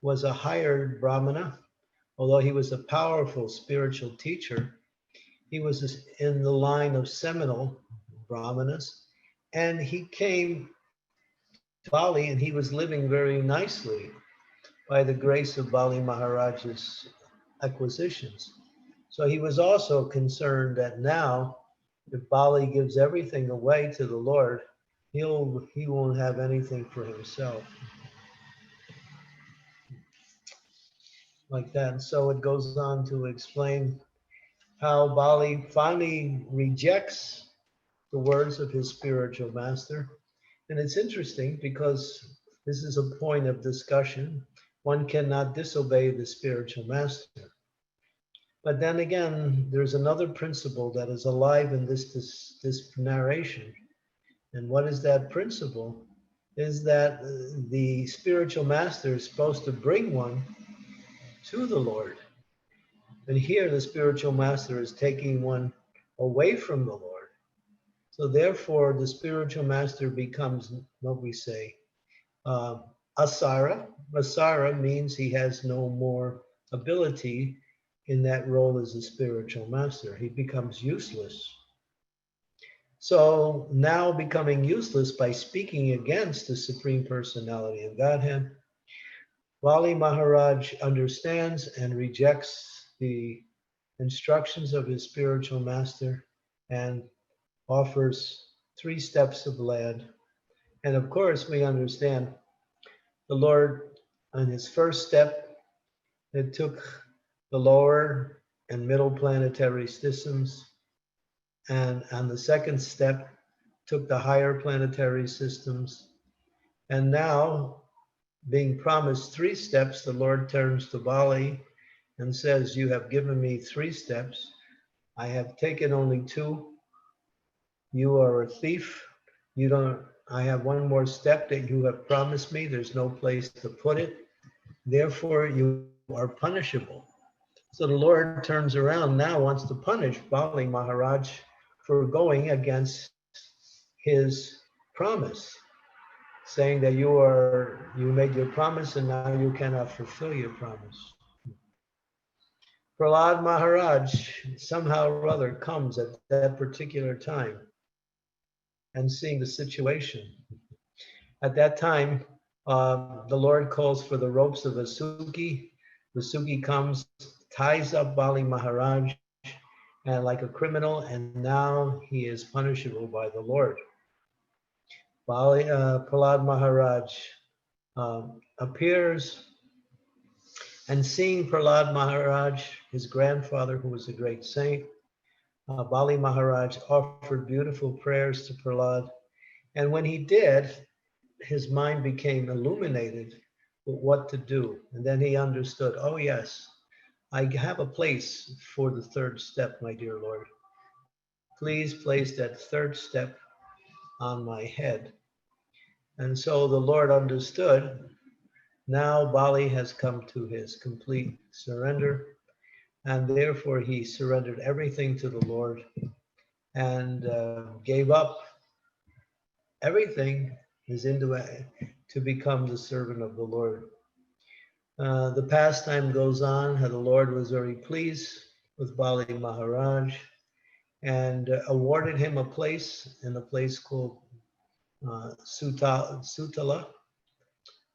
was a hired Brahmana. Although he was a powerful spiritual teacher, he was in the line of seminal Brahmanas, and he came to Bali and he was living very nicely by the grace of Bali Maharaj's acquisitions. So he was also concerned that now, if Bali gives everything away to the Lord, he won't have anything for himself. Like that. And so it goes on to explain how Bali finally rejects the words of his spiritual master. And it's interesting because this is a point of discussion. One cannot disobey the spiritual master. But then again, there's another principle that is alive in this narration. And what is that principle? Is that the spiritual master is supposed to bring one to the Lord. And here the spiritual master is taking one away from the Lord. So therefore, the spiritual master becomes what we say, asara. Asara means he has no more ability in that role as a spiritual master. He becomes useless. So now becoming useless by speaking against the Supreme Personality of Godhead, Bali Maharaj understands and rejects the instructions of his spiritual master and offers 3 steps of land. And of course, we understand the Lord, on his first step, it took the lower and middle planetary systems. And on the second step, took the higher planetary systems. And now, being promised 3 steps, the Lord turns to Bali and says, you have given me 3 steps. I have taken only 2. You are a thief. I have 1 more step that you have promised me. There's no place to put it. Therefore, you are punishable. So the Lord turns around now, wants to punish Bali Maharaj for going against his promise, saying that you made your promise and now you cannot fulfill your promise. Prahlad Maharaj somehow or other comes at that particular time and seeing the situation. At that time, the Lord calls for the ropes of Vasuki. Vasuki comes, ties up Bali Maharaj and like a criminal, and now he is punishable by the Lord. Prahlad Maharaj appears, and seeing Prahlad Maharaj, his grandfather, who was a great saint, Bali Maharaj offered beautiful prayers to Prahlad. And when he did, his mind became illuminated what to do. And then he understood, oh yes, I have a place for the third step, my dear Lord. Please place that third step on my head. And so the Lord understood. Now Bali has come to his complete surrender, and therefore he surrendered everything to the Lord and gave up everything to become the servant of the Lord. The pastime goes on, how the Lord was very pleased with Bali Maharaj and awarded him a place in a place called Sutala,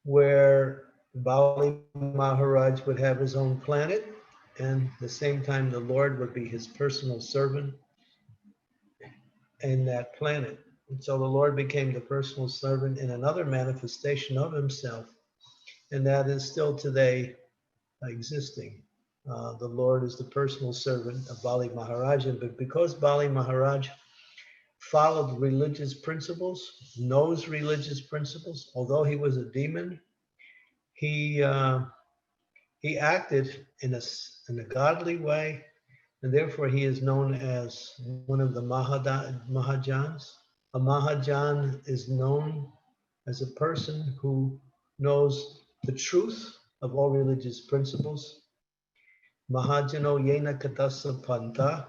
where Bali Maharaj would have his own planet, and at the same time the Lord would be his personal servant in that planet. And so the Lord became the personal servant in another manifestation of himself, and that is still today existing. The Lord is the personal servant of Bali Maharaj, but because Bali Maharaj followed religious principles, knows religious principles, although he was a demon, he acted in a godly way, and therefore he is known as one of the Mahajans. A Mahajan is known as a person who knows the truth of all religious principles. Mahajano yena katasa panta.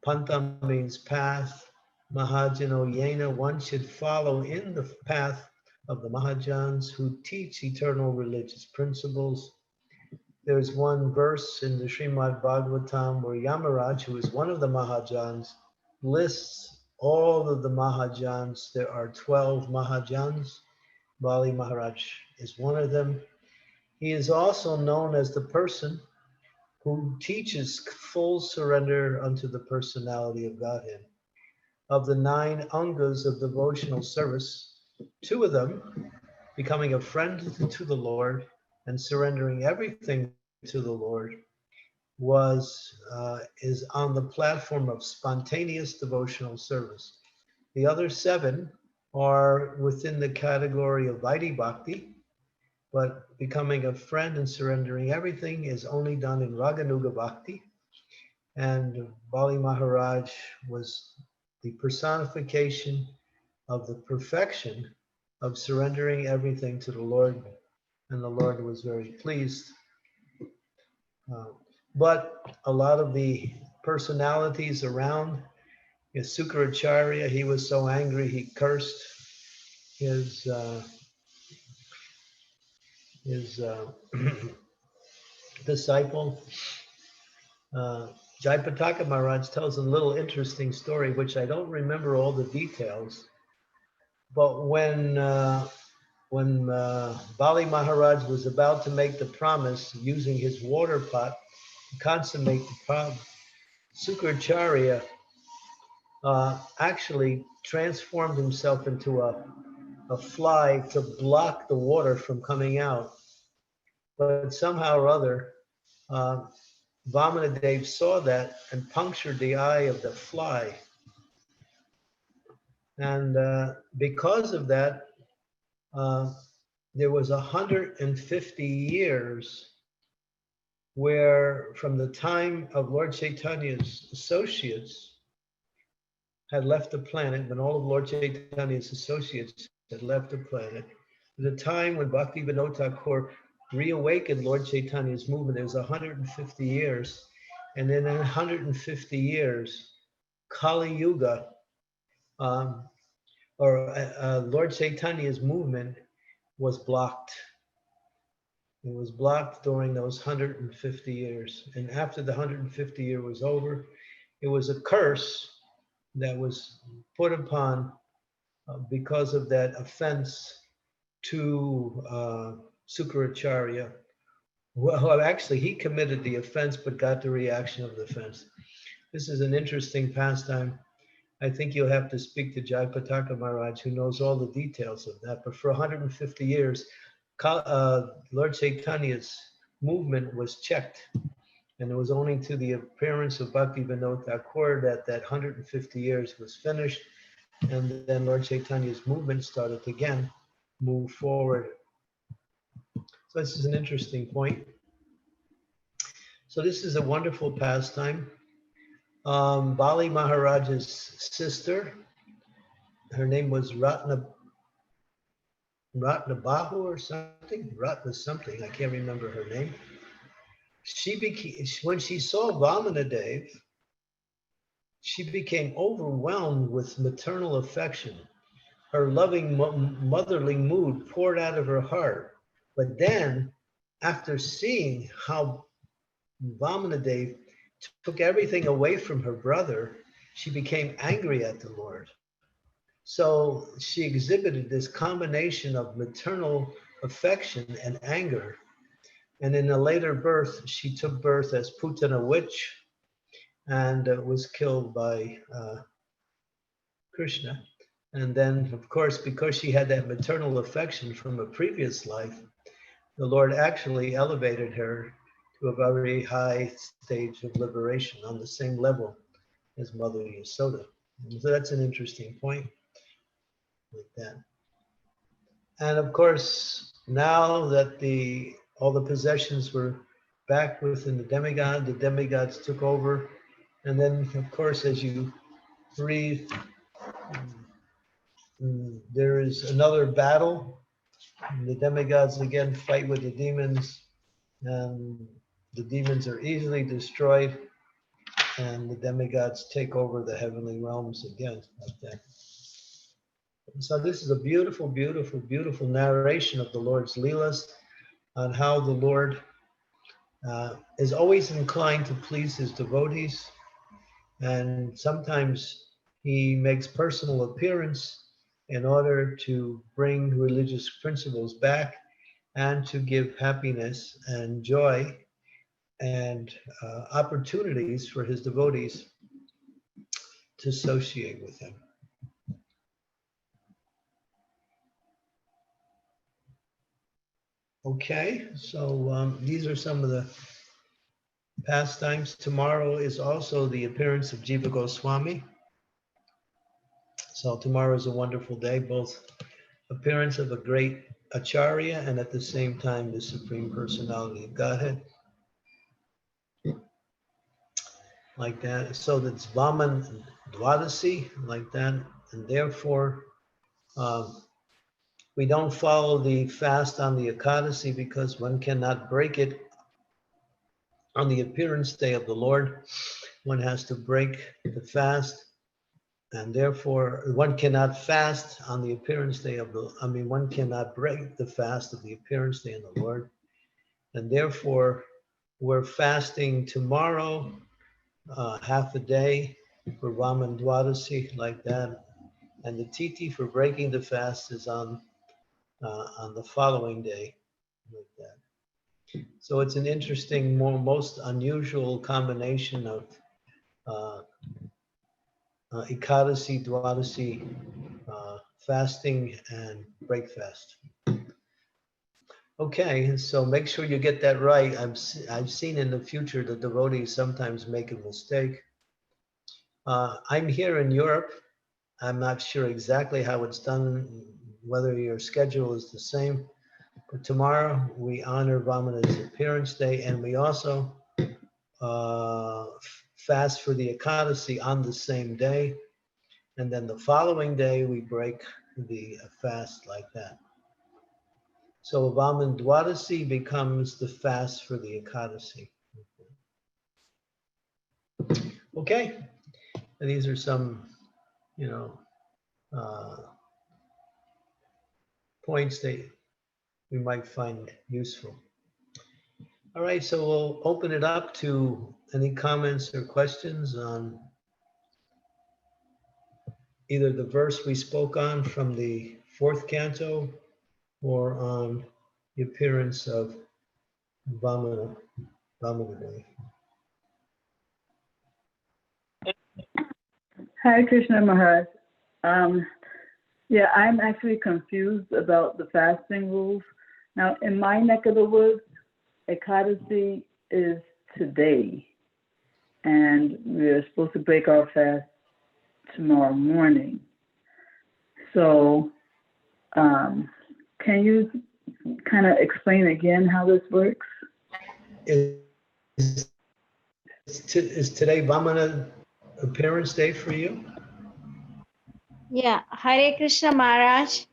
Panta means path. Mahajano yena, one should follow in the path of the Mahajans who teach eternal religious principles. There's one verse in the Srimad Bhagavatam where Yamaraj, who is one of the Mahajans, lists all of the Mahajans. There are 12 Mahajans. Bali Maharaj is one of them. He is also known as the person who teaches full surrender unto the personality of Godhead. Of the 9 angas of devotional service, 2 of them, becoming a friend to the Lord and surrendering everything to the Lord, is on the platform of spontaneous devotional service. The other 7 are within the category of Vaidhi Bhakti, but becoming a friend and surrendering everything is only done in Raganuga Bhakti. And Bali Maharaj was the personification of the perfection of surrendering everything to the Lord, and the Lord was very pleased. But a lot of the personalities around, Sukracharya, he was so angry he cursed his disciple. Jayapataka Maharaj tells a little interesting story, which I don't remember all the details. But when Bali Maharaj was about to make the promise using his water pot to consummate the promise, Sukracharya actually transformed himself into a fly to block the water from coming out. But somehow or other, Vamana Dev saw that and punctured the eye of the fly. And because of that, there was 150 years where from the time of Lord Chaitanya's associates had left the planet, when all of Lord Chaitanya's associates had left the planet, the time when Bhakti Vinod Thakur reawakened Lord Chaitanya's movement, there was 150 years. And in 150 years, Kali Yuga, Lord Chaitanya's movement was blocked. It was blocked during those 150 years. And after the 150 year was over, it was a curse that was put upon because of that offense to Sukracharya. Well, actually, he committed the offense, but got the reaction of the offense. This is an interesting pastime. I think you'll have to speak to Jayapataka Maharaj, who knows all the details of that. But for 150 years, Lord Chaitanya's movement was checked. And it was only to the appearance of Bhakti Vinod Thakur that 150 years was finished. And then Lord Chaitanya's movement started to again move forward. So this is an interesting point. So this is a wonderful pastime. Bali Maharaj's sister, her name was Ratnabahu or something, Ratna something, I can't remember her name. When she saw Vamana Dev, she became overwhelmed with maternal affection. Her loving motherly mood poured out of her heart. But then, after seeing how Vamana Dev took everything away from her brother, she became angry at the Lord. So she exhibited this combination of maternal affection and anger. And in a later birth, she took birth as Putana witch and was killed by Krishna. And then, of course, because she had that maternal affection from a previous life, the Lord actually elevated her to a very high stage of liberation on the same level as Mother Yasoda. And so that's an interesting point with that. And of course, now that all the possessions were back within the demigods took over. And then, of course, as you read, there is another battle. The demigods again fight with the demons, and the demons are easily destroyed, and the demigods take over the heavenly realms again. Like that. So this is a beautiful, beautiful, beautiful narration of the Lord's Leelas on how the Lord is always inclined to please his devotees, and sometimes he makes personal appearance in order to bring religious principles back and to give happiness and joy and opportunities for his devotees to associate with him. Okay, so these are some of the pastimes. Tomorrow is also the appearance of Jiva Goswami. So tomorrow is a wonderful day, both appearance of a great Acharya and at the same time the Supreme Personality of Godhead. Like that. So that's Vamana Dwadasi, like that. And therefore, we don't follow the fast on the Ekadasi because one cannot break it on the appearance day of the Lord. One has to break the fast, and therefore one cannot fast on the appearance day of one cannot break the fast of the appearance day of the Lord. And therefore, we're fasting tomorrow, half a day for Vamana Dwadasi, like that. And the titi for breaking the fast is on the following day, like that. So it's an interesting, most unusual combination of Ekadasi, Dwadasi, fasting and break fast. Okay, so make sure you get that right. I've seen in the future the devotees sometimes make a mistake. I'm here in Europe. I'm not sure exactly how it's done, whether your schedule is the same. But tomorrow we honor Vamana's appearance day, and we also fast for the Ekadasi on the same day. And then the following day we break the fast like that. So Vamana Dwadasi becomes the fast for the Ekadasi. Okay, and these are some, points that we might find useful. All right, so we'll open it up to any comments or questions on either the verse we spoke on from the 4th canto or on the appearance of Vamana Dev. Hare Krishna Maharaj. Yeah, I'm actually confused about the fasting rules. Now, in my neck of the woods, Ekadasi is today, and we're supposed to break our fast tomorrow morning. So, can you kind of explain again how this works? Is today Vamana appearance day for you? Yeah, Hare Krishna Maharaj.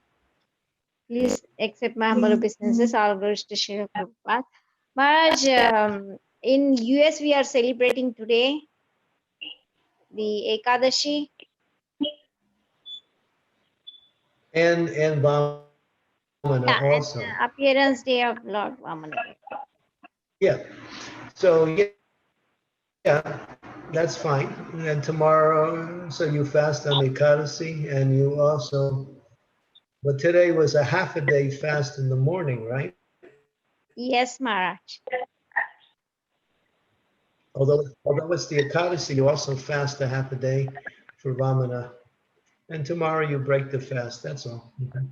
Please accept my humble obeisances. All glories to Srila Prabhupada. Maharaj, in US we are celebrating today the Ekadashi. And Vamana also. And appearance day of Lord Vamana. Yeah. So yeah, that's fine. And tomorrow, so you fast on Ekadasi, and you also. But today was a half a day fast in the morning, right? Yes, Maharaj. Although it's the Ekadasi, you also fast a half a day for Vamana. And tomorrow you break the fast, that's all. Okay.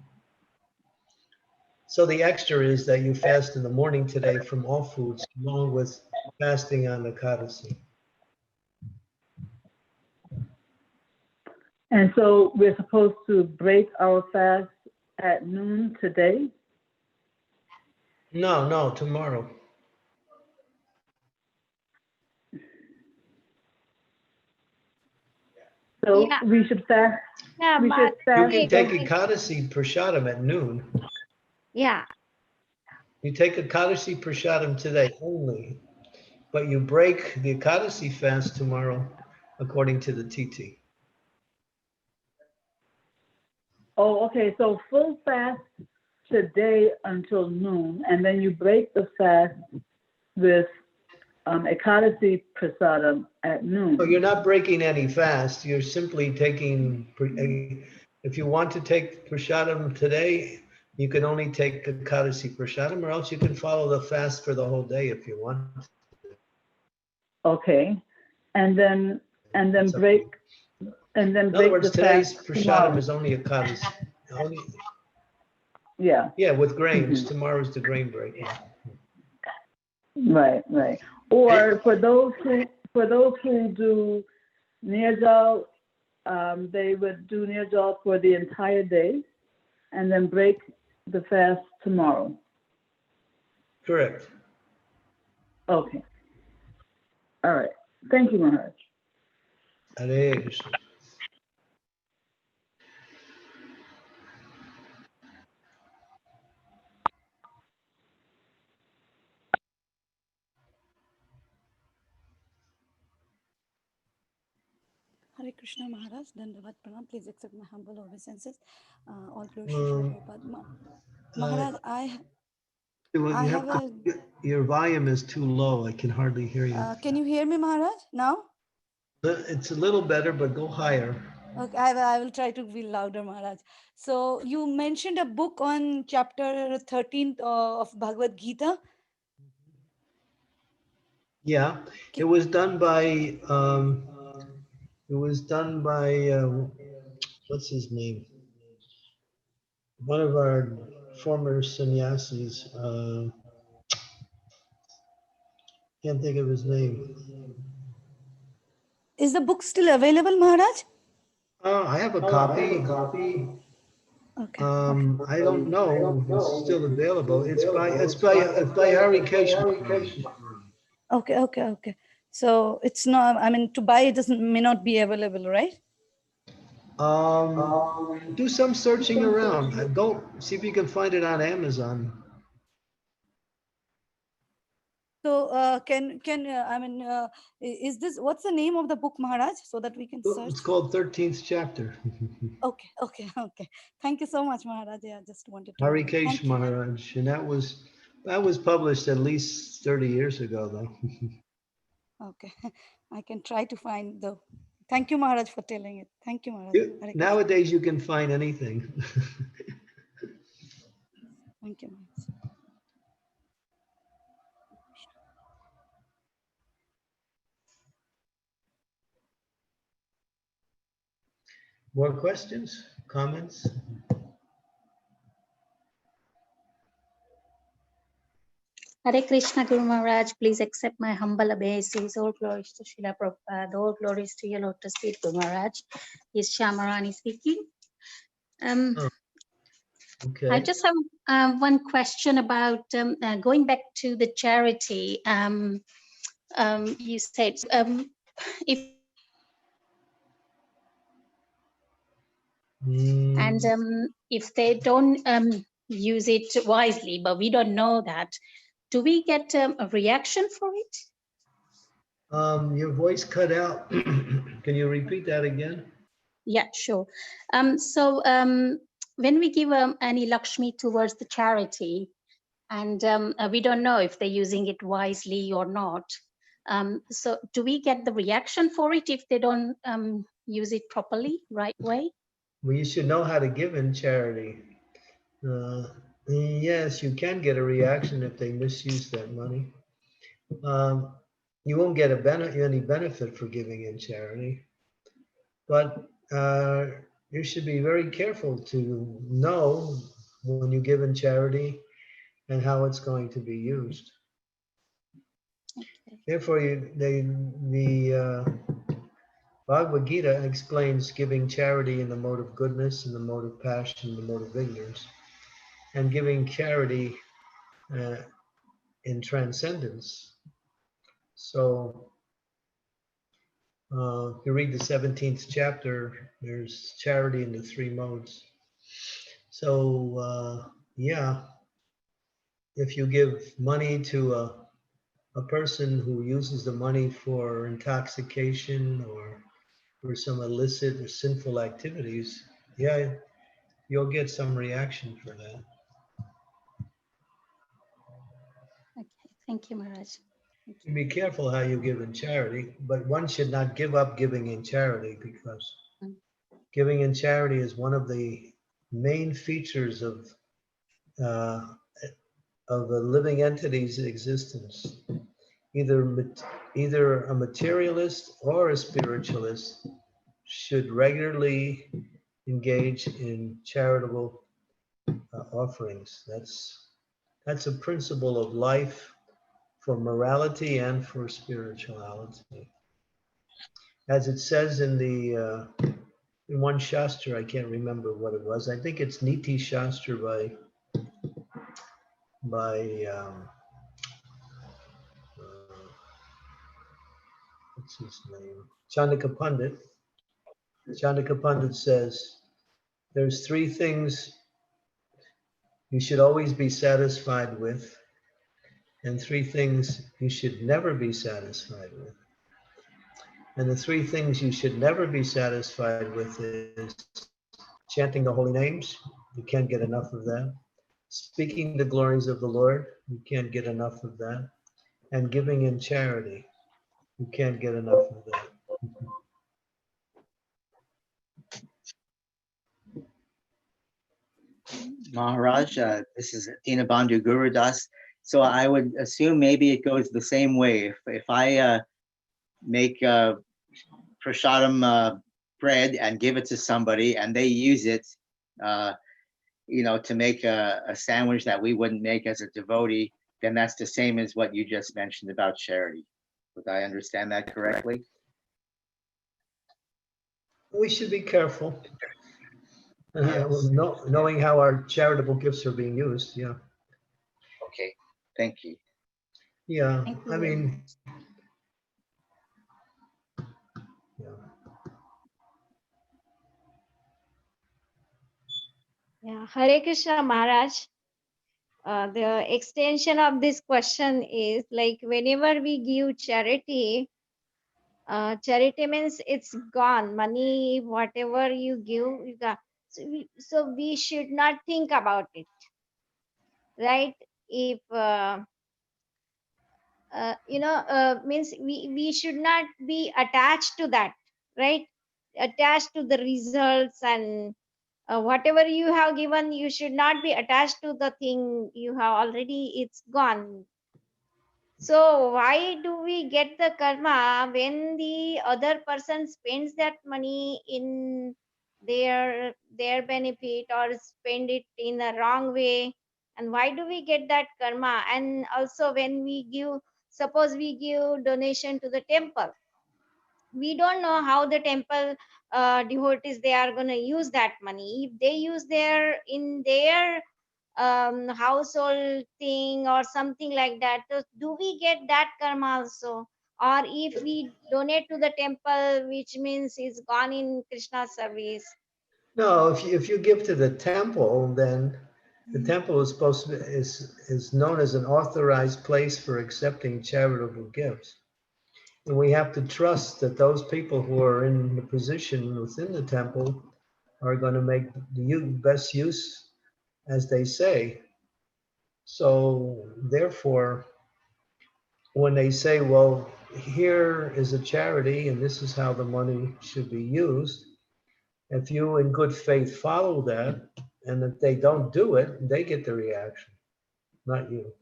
So the extra is that you fast in the morning today from all foods, along with fasting on Ekadasi. And so we're supposed to break our fast at noon today? No, tomorrow. So we should fast. Yeah, we should fast. You can take Ekadasi Prasadam at noon. Yeah. You take Ekadasi Prasadam today only, but you break the Ekadasi fast tomorrow, according to the TT. Oh, okay. So full fast today until noon, and then you break the fast with Ekadasi Prasadam at noon. So you're not breaking any fast. You're simply taking, if you want to take Prasadam today, you can only take Ekadasi Prasadam, or else you can follow the fast for the whole day if you want. Okay. And then break. And then In other break words, the today's fast Prasadam tomorrow. is only Ekadasi. Yeah. Yeah, with grains. Tomorrow's the grain break. Right. Or for those who do Nirjal, they would do Nirjal for the entire day, and then break the fast tomorrow. Correct. Okay. All right. Thank you, Maharaj. Hare Krishna. Hare Krishna Maharaj, Dandavad Pranam. Please accept my humble obeisances. All glories to Srila Prabhupada. Maharaj, Your volume is too low. I can hardly hear you. Can you hear me, Maharaj, now? It's a little better, but go higher. Okay, I will try to be louder, Maharaj. So you mentioned a book on chapter 13 of Bhagavad Gita. Yeah, it was done by what's his name? One of our former sannyasis. Can't think of his name. Is the book still available, Maharaj? I have a copy. Okay. I don't know if it's still available. It's by Harikesh. Okay. So it's not, I mean, to buy it may not be available, right? Do some searching around. Go see if you can find it on Amazon. So is this, what's the name of the book, Maharaj, so that we can search? It's called 13th chapter. Okay. Thank you so much, Maharaj. I just wanted to know. Harikesh Maharaj, and that was published at least 30 years ago, though. Okay, I can try to find the. Thank you, Maharaj, for telling it. Thank you, Maharaj. Nowadays, you can find anything. Thank you, Maharaj. More questions, comments? Hare Krishna Guru Maharaj, please accept my humble obeisances. All glories to Srila Prabhupada. All glories to your lotus feet, Guru Maharaj. Is Shamarani speaking. Okay. I just have one question about going back to the charity. You said if and if they don't use it wisely, but we don't know that, do we get a reaction for it? Your voice cut out. Can you repeat that again? Yeah, sure. So when we give any Lakshmi towards the charity, and we don't know if they're using it wisely or not, so do we get the reaction for it if they don't use it properly, right way? Well, you should know how to give in charity. Yes, you can get a reaction if they misuse that money. You won't get any benefit for giving in charity, but you should be very careful to know when you give in charity and how it's going to be used. Okay. Therefore, the Bhagavad Gita explains giving charity in the mode of goodness, in the mode of passion, in the mode of ignorance, and giving charity in transcendence. So, if you read the 17th chapter, there's charity in the three modes. So, yeah, if you give money to a person who uses the money for intoxication or for some illicit or sinful activities, yeah, you'll get some reaction for that. Okay, thank you, Maharaj. Thank you. Be careful how you give in charity, but one should not give up giving in charity, because giving in charity is one of the main features of a living entity's existence. Either a materialist or a spiritualist should regularly engage in charitable offerings. That's a principle of life for morality and for spirituality. As it says in one Shastra, I can't remember what it was. I think it's Niti Shastra by what's his name? Chandaka Pandit. Chandaka Pandit says, there's three things you should always be satisfied with, and three things you should never be satisfied with. And the three things you should never be satisfied with is chanting the holy names. You can't get enough of that. Speaking the glories of the Lord. You can't get enough of that. And giving in charity. You can't get enough of that. Maharaj, this is Dinabandhu Gurudas. So I would assume maybe it goes the same way. If I make prasadam bread and give it to somebody and they use it, to make a sandwich that we wouldn't make as a devotee, then that's the same as what you just mentioned about charity. Would I understand that correctly? We should be careful. Yes. Knowing how our charitable gifts are being used, yeah. Okay, thank you. Yeah, Thank you I very mean, yeah. Yeah, Hare Krishna Maharaj. The extension of this question is like whenever we give charity, charity means it's gone. Money, whatever you give, you got. So we should not think about it, right? If means we should not be attached to that, right? Attached to the results and whatever you have given, you should not be attached to the thing you have already. It's gone. So why do we get the karma when the other person spends that money in their benefit or spend it in a wrong way? And why do we get that karma? And also when we give, suppose we give donation to the temple, we don't know how the temple devotees, they are going to use that money. If they use in their household thing or something like that, so do we get that karma also? Or if we donate to the temple, which means it's gone in Krishna service? No, if you give to the temple, then the temple is supposed to be, is known as an authorized place for accepting charitable gifts. And we have to trust that those people who are in the position within the temple are going to make the best use, as they say. So therefore, when they say, well, here is a charity and this is how the money should be used, if you in good faith follow that, and if they don't do it, they get the reaction, not you.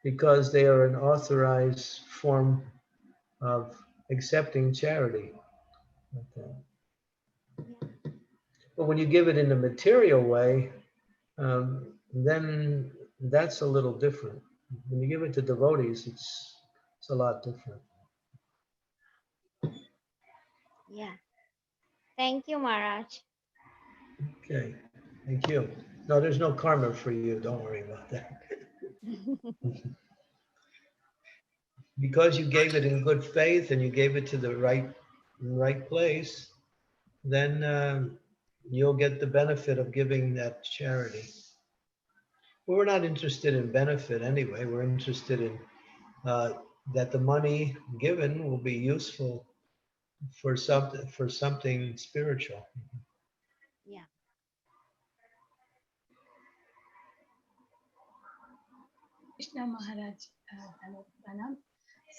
Because they are an authorized form of accepting charity. But when you give it in a material way, then that's a little different. When you give it to devotees, it's a lot different. Yeah. Thank you, Maharaj. Okay, thank you. No, there's no karma for you. Don't worry about that. Because you gave it in good faith and you gave it to the right place, then you'll get the benefit of giving that charity. Well, we're not interested in benefit anyway. We're interested in that the money given will be useful for something spiritual. Yeah. Krishna Maharaj, Pranam.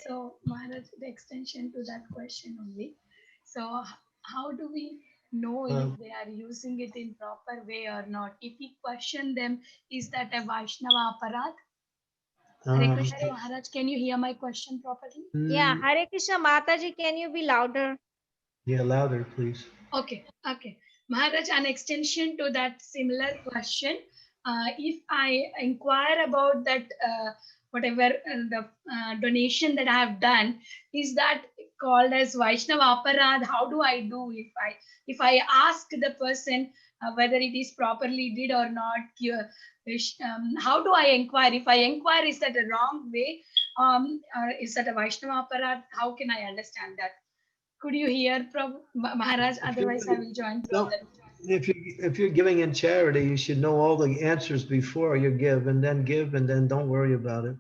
So Maharaj, the extension to that question only. So how do we know if they are using it in proper way or not? If we question them, is that a Vaishnava aparad? Hare Krishna Maharaj, can you hear my question properly? Yeah, Hare Krishna Mataji, can you be louder? Yeah, louder, please. Okay. Maharaj, an extension to that similar question, if I inquire about that, whatever the donation that I have done, is that called as Vaishnava Aparad? How do I do if I ask the person whether it is properly did or not? How do I inquire? If I inquire, is that a wrong way? Or is that a Vaishnava Aparad? How can I understand that? Could you hear Maharaj? Otherwise, I will join further. If you're giving in charity, you should know all the answers before you give, and then don't worry about it.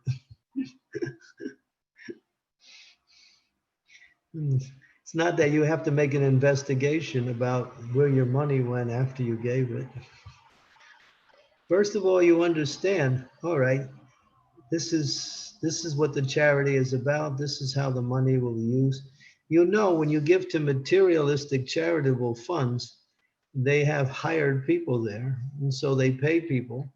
It's not that you have to make an investigation about where your money went after you gave it. First of all, you understand, all right, this is what the charity is about. This is how the money will be used. You know, when you give to materialistic charitable funds, they have hired people there. And so they pay people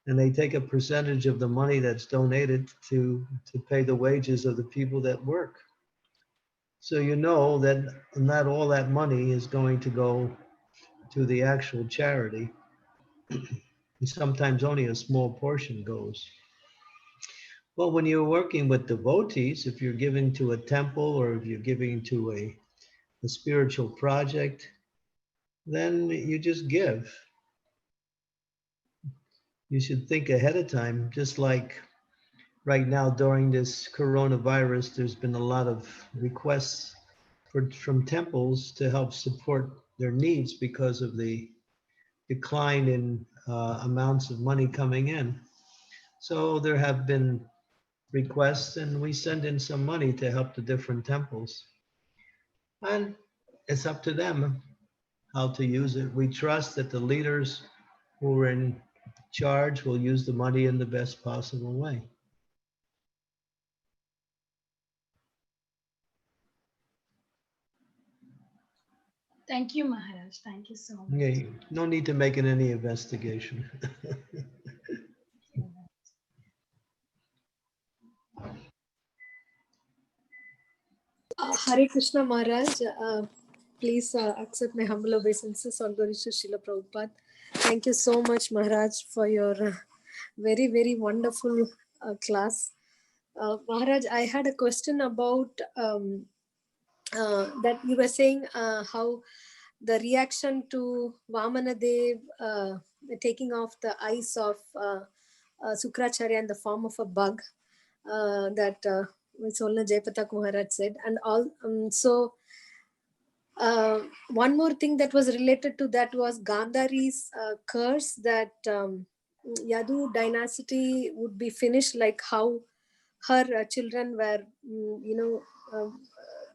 and they take a percentage of the money that's donated to pay the wages of the people that work. So you know that not all that money is going to go to the actual charity. Sometimes only a small portion goes. Well, when you're working with devotees, if you're giving to a temple or if you're giving to a spiritual project, then you just give. You should think ahead of time, just like right now during this coronavirus, there's been a lot of requests from temples to help support their needs because of the decline in amounts of money coming in. So there have been requests and we send in some money to help the different temples. And it's up to them how to use it. We trust that the leaders who are in charge will use the money in the best possible way. Thank you, Maharaj. Thank you so much. Yeah, no need to make it any investigation. Hare Krishna Maharaj, please accept my humble obeisances. All glories to Srila Prabhupada. Thank you so much, Maharaj, for your very, very wonderful class. Maharaj, I had a question about that you were saying how the reaction to Vamana Dev taking off the eyes of Sukracharya in the form of a bug, that Solna Jayapatak Maharaj said. And all so one more thing that was related to that was Gandhari's curse, that Yadu dynasty would be finished, like how her children were,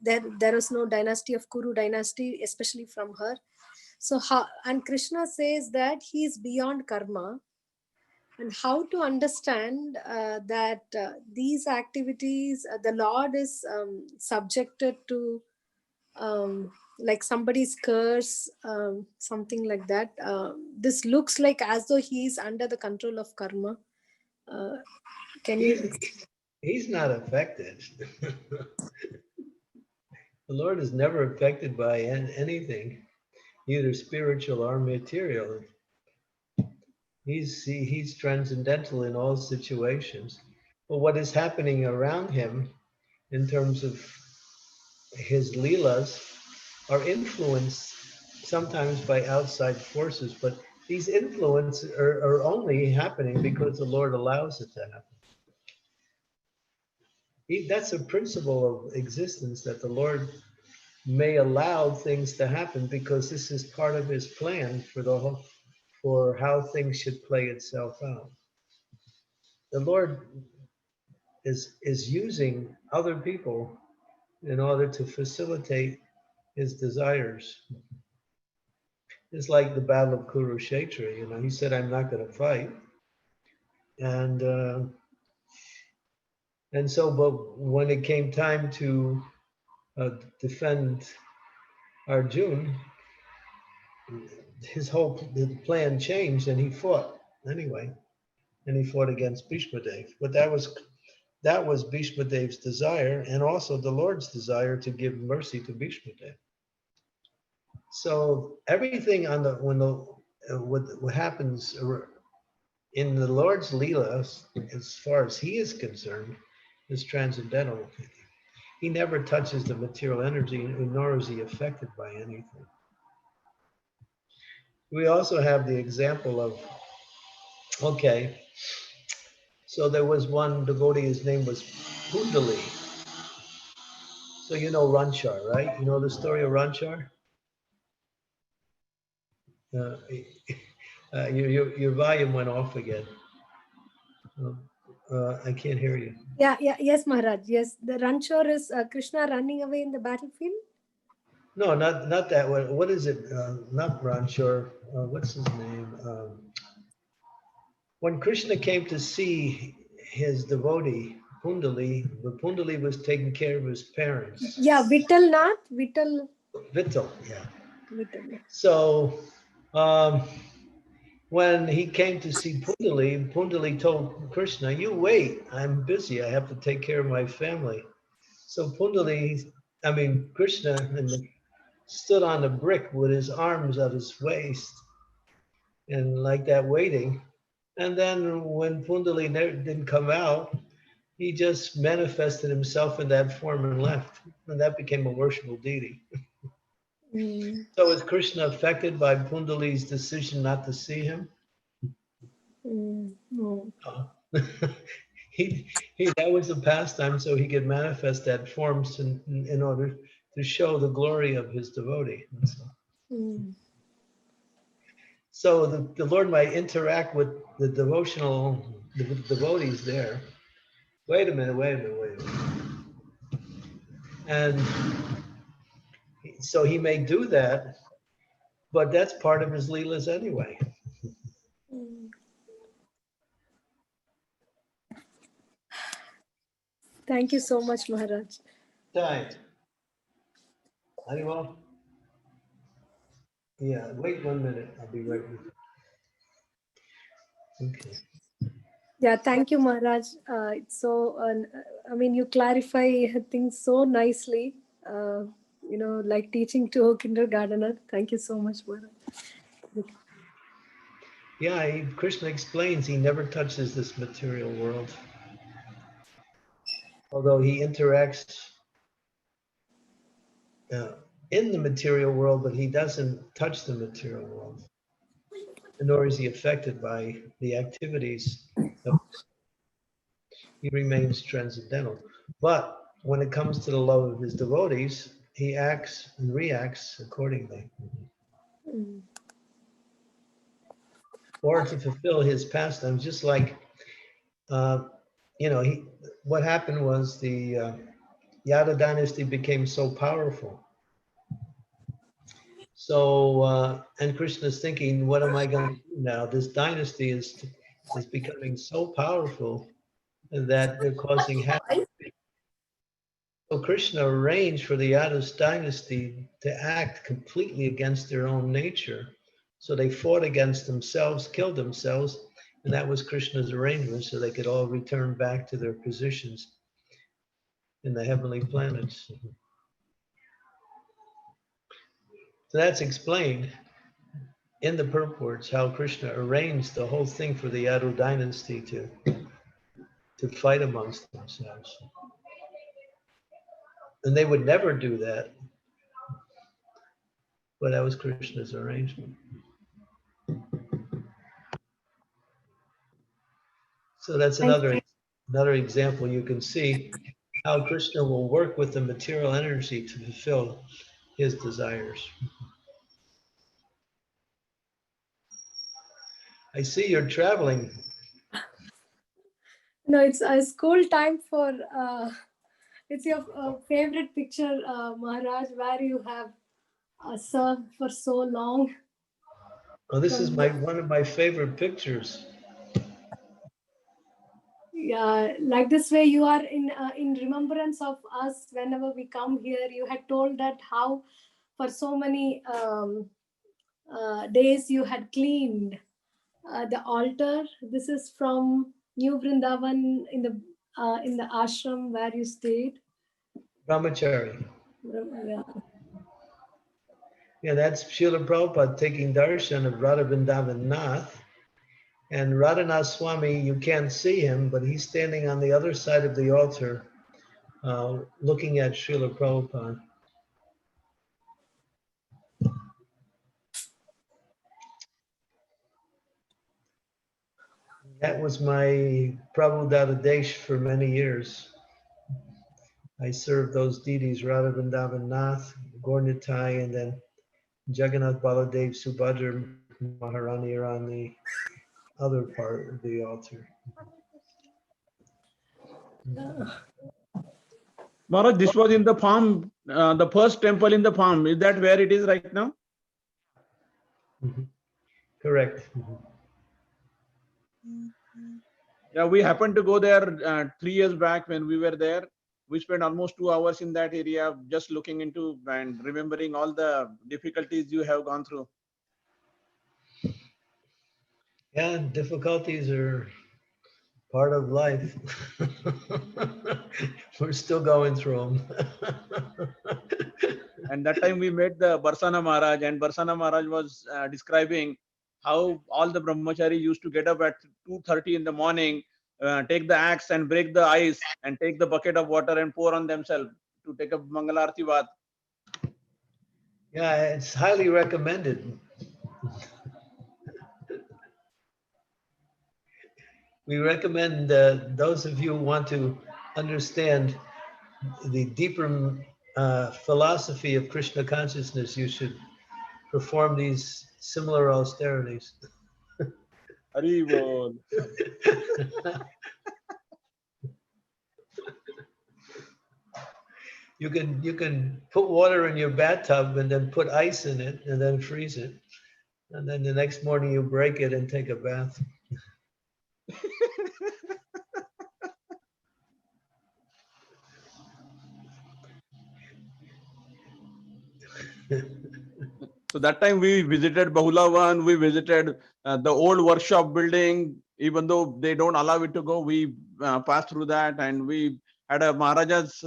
there was no dynasty of Kuru dynasty, especially from her. So how, and Krishna says that he is beyond karma, and how to understand that these activities, the Lord is subjected to like somebody's curse, something like that. This looks like as though he is under the control of karma. Can you? He's not affected. The Lord is never affected by anything, either spiritual or material. He's transcendental in all situations. But what is happening around him in terms of his leelas are influenced sometimes by outside forces, but these influences are only happening because the Lord allows it to happen. That's a principle of existence, that the Lord may allow things to happen because this is part of his plan for how things should play itself out. The Lord is using other people in order to facilitate his desires. It's like the battle of Kurukshetra, he said, I'm not going to fight. And so, but when it came time to defend Arjun, the plan changed and he fought anyway. And he fought against Bhishma Dev. But that was Bhishma Dev's desire, and also the Lord's desire to give mercy to Bhishma Dev. So everything what happens in the Lord's Leela, as far as he is concerned, is transcendental. He never touches the material energy, nor is he affected by anything. We also have the example of, okay, so there was one devotee, his name was Kundali. So you know Ranchar, right? You know the story of Ranchar? Your volume went off again. I can't hear you. Yes, Maharaj. Yes, the Ranchor is Krishna running away in the battlefield. No, not that one. What is it? Not Ranchar. What's his name? When Krishna came to see his devotee, Kundali, but Kundali was taking care of his parents. Yeah, Vittal, yeah. Vittal, yeah. So when he came to see Kundali told Krishna, you wait, I'm busy, I have to take care of my family. So Krishna stood on a brick with his arms at his waist and like that waiting. And then when Kundali didn't come out, he just manifested himself in that form and left. And that became a worshipful deity. So is Krishna affected by Kundali's decision not to see him? No. That was a pastime so he could manifest that form in order to show the glory of his devotee. So the Lord might interact with the devotees there. Wait a minute. And so he may do that, but that's part of his leelas anyway. Thank you so much, Maharaj. Time. Anyone? Yeah, wait 1 minute. I'll be right with you. Okay. Yeah, thank you, Maharaj. It's so, you clarify things so nicely, like teaching to a kindergartner. Thank you so much, Maharaj. Yeah, Krishna explains he never touches this material world. Although he interacts in the material world, but he doesn't touch the material world, nor is he affected by the activities. He remains transcendental. But when it comes to the love of his devotees, he acts and reacts accordingly. Or to fulfill his pastimes, just like, what happened was the Yada dynasty became so powerful. So, and Krishna's thinking, what am I going to do now? This dynasty is becoming so powerful that they're causing havoc. So Krishna arranged for the Yadus dynasty to act completely against their own nature. So they fought against themselves, killed themselves, and that was Krishna's arrangement so they could all return back to their positions in the heavenly planets. So that's explained in the purports how Krishna arranged the whole thing for the Yadu dynasty to fight amongst themselves. And they would never do that, but that was Krishna's arrangement. So that's another example. You can see how Krishna will work with the material energy to fulfill his desires. I see you're traveling. No, it's a school time for, it's your favorite picture, Maharaj, where you have served for so long. Oh, this is one of my favorite pictures. Yeah, like this way you are in remembrance of us whenever we come here. You had told that how for so many days you had cleaned the altar. This is from New Vrindavan in the ashram where you stayed. Brahmachari. Yeah. Yeah, that's Srila Prabhupada taking darshan of Radha Vrindavan Nath. And Radhanath Swami, you can't see him, but he's standing on the other side of the altar looking at Srila Prabhupada. That was my Prabhu Desh for many years. I served those deities, Radha Vrindavan Nath, Gaurnitai, and then Jagannath Baladev Subhadra Maharani are on the other part of the altar. Maharaj, this was in the farm, the first temple in the farm. Is that where it is right now? Correct. Yeah, we happened to go there 3 years back when we were there. We spent almost 2 hours in that area just looking into and remembering all the difficulties you have gone through. Yeah, difficulties are part of life. We're still going through them. And that time we met the Barsana Maharaj, and Barsana Maharaj was describing how all the brahmachari used to get up at 2:30 in the morning, take the axe and break the ice and take the bucket of water and pour on themselves to take a Mangalarti bath. Yeah, it's highly recommended. We recommend those of you who want to understand the deeper philosophy of Krishna consciousness, you should perform these similar austerities. Haribol. You can put water in your bathtub and then put ice in it and then freeze it. And then the next morning you break it and take a bath. So that time we visited Bahulavan, we visited the old workshop building. Even though they don't allow it to go, we passed through that, and we had a Maharaja's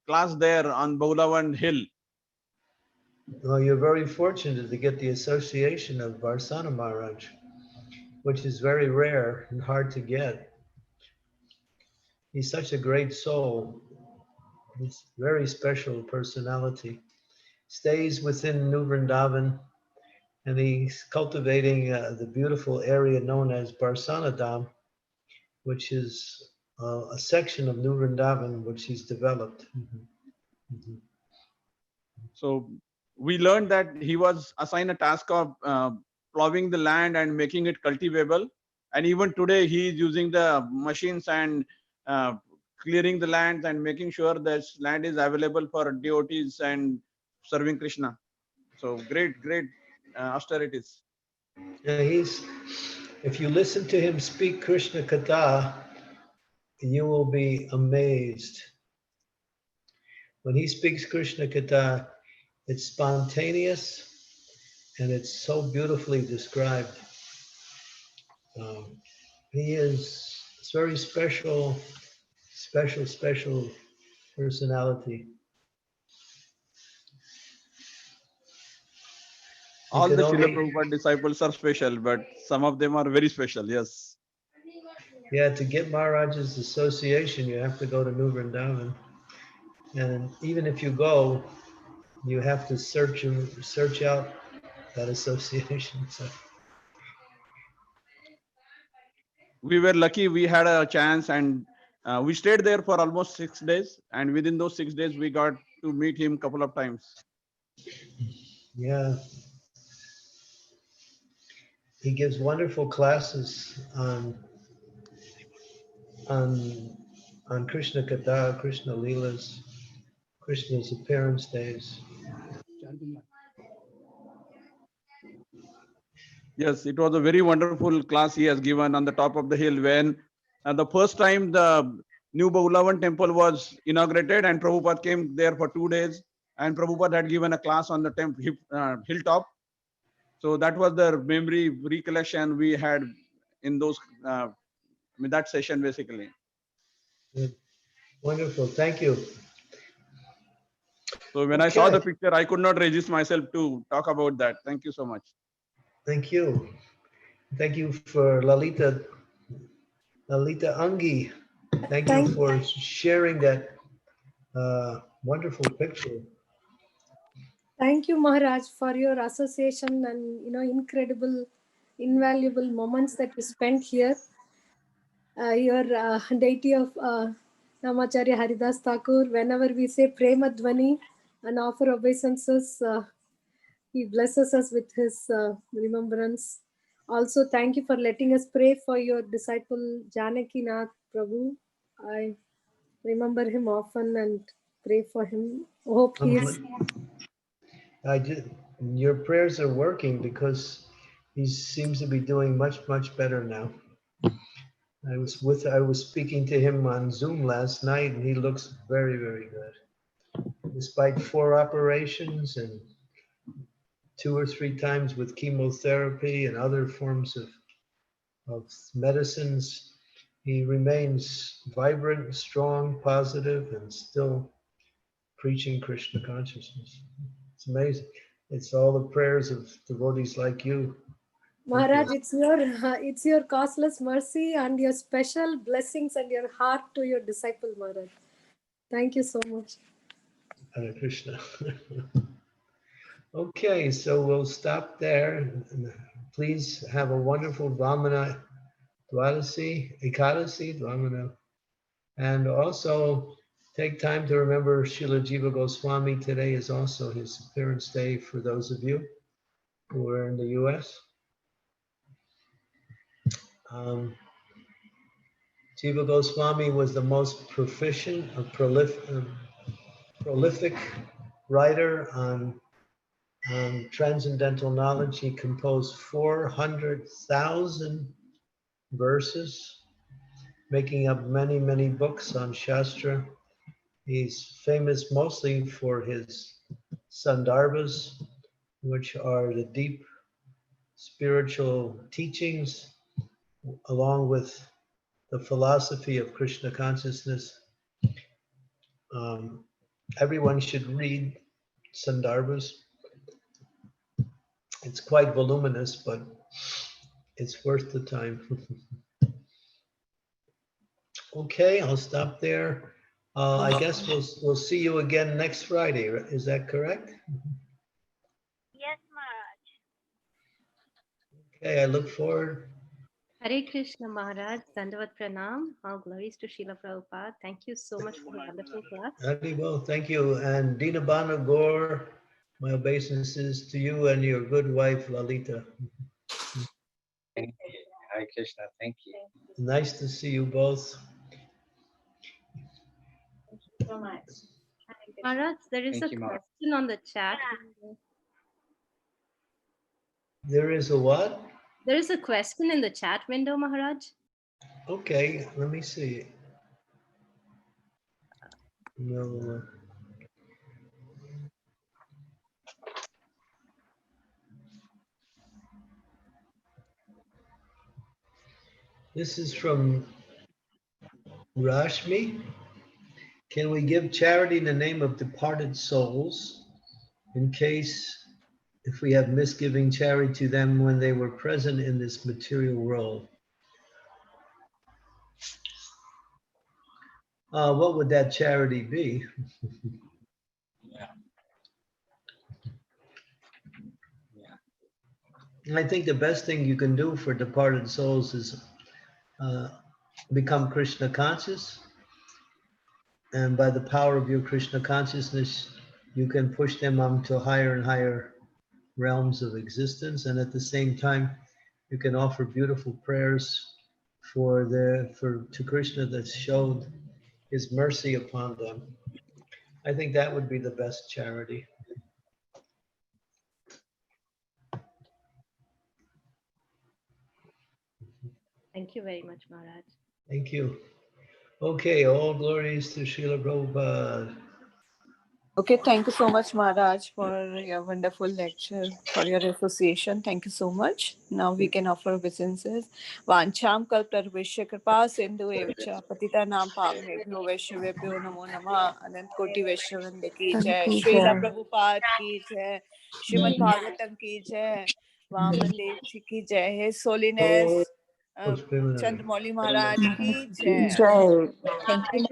class there on Bahulavan Hill. Well, you're very fortunate to get the association of Varsana Maharaj, which is very rare and hard to get. He's such a great soul. He's a very special personality. stays within New Vrindavan, and he's cultivating the beautiful area known as Barsanadam, which is a section of New Vrindavan which he's developed. So we learned that he was assigned a task of plowing the land and making it cultivable. And even today, he is using the machines and clearing the lands and making sure that land is available for devotees and serving Krishna. So great austerities. If you listen to him speak Krishna Katha, you will be amazed. When he speaks Krishna Katha, it's spontaneous and it's so beautifully described. He is a very special personality. All the Srila Prabhupada disciples are special, but some of them are very special. Yes. Yeah, to get Maharaj's association, you have to go to New Vrindavan. And even if you go, you have to search out that association. So. We were lucky, we had a chance, and we stayed there for almost 6 days. And within those 6 days, we got to meet him a couple of times. Yeah. He gives wonderful classes on Krishna Katha, Krishna Leelas, Krishna's appearance days. Yes, it was a very wonderful class he has given on the top of the hill when the first time the new Bhagavatham temple was inaugurated, and Prabhupada came there for 2 days, and Prabhupada had given a class on the hilltop. So that was the memory recollection we had in those that session basically. Wonderful, thank you. So when I saw the picture, I could not resist myself to talk about that. Thank you so much. Thank you. Thank you for Lalita Angi. Thank you for sharing that wonderful picture. Thank you, Maharaj, for your association and incredible, invaluable moments that you spent here. Your deity of Namacharya Haridas Thakur, whenever we say Prema Dvani and offer obeisances, he blesses us with his remembrance. Also, thank you for letting us pray for your disciple Janaki Nath Prabhu. I remember him often and pray for him. Hope he is. Your prayers are working because he seems to be doing much better now. I was speaking to him on Zoom last night, and he looks very good. Despite 4 operations and 2 or 3 times with chemotherapy and other forms of medicines, he remains vibrant, strong, positive, and still preaching Krishna consciousness. It's amazing. It's all the prayers of devotees like you. Maharaj, it's your causeless mercy and your special blessings and your heart to your disciple, Maharaj. Thank you so much. Hare Krishna. Okay, so we'll stop there. Please have a wonderful Vamana Ekadasi, Vamana. And also take time to remember Srila Jiva Goswami. Today is also his appearance day for those of you who are in the US. Jiva Goswami was the most proficient, prolific writer on transcendental knowledge. He composed 400,000 verses, making up many books on Shastra. He's famous mostly for his Sandarbhas, which are the deep spiritual teachings, along with the philosophy of Krishna consciousness. Everyone should read Sandarbhas. It's quite voluminous, but it's worth the time. Okay, I'll stop there. I guess we'll see you again next Friday. Is that correct? Okay, I look forward. Hare Krishna Maharaj, Dandavat Pranam. All glories to Srila Prabhupada. Thank you so much for the wonderful class. Haribol, thank you. And Dinabana Gaur, my obeisances to you and your good wife, Lalita. Thank you. Hare Krishna. Thank you. Nice to see you both. Thank you so much. Maharaj, there is Thank a you, Maharaj. question on the chat. There is a what? There is a question in the chat window, Maharaj. Okay, let me see. No. This is from Rashmi. Can we give charity in the name of departed souls in case if we have misgiving charity to them when they were present in this material world? What would that charity be? I think the best thing you can do for departed souls is become Krishna conscious. And by the power of your Krishna consciousness, you can push them on to higher and higher realms of existence. And at the same time, you can offer beautiful prayers to Krishna that showed his mercy upon them. I think that would be the best charity. Thank you very much, Maharaj. Thank you. Okay, all glories to Srila Prabhupada. Okay, thank you so much, Maharaj, for your wonderful lecture, for your association. Thank you so much. Now we can offer obeisances. Vancham kalparvishya kripa sindhu evcha patita nam pavnebhyo vaishnavebhyo namo namah anant koti vaishnavande ki jai. Srila Prabhupada ki jai. Srimad Bhagavatam ki jai. Vaman Dev ji ki jai. His Holiness Chandramauli Maharaj ki jai. Thank you.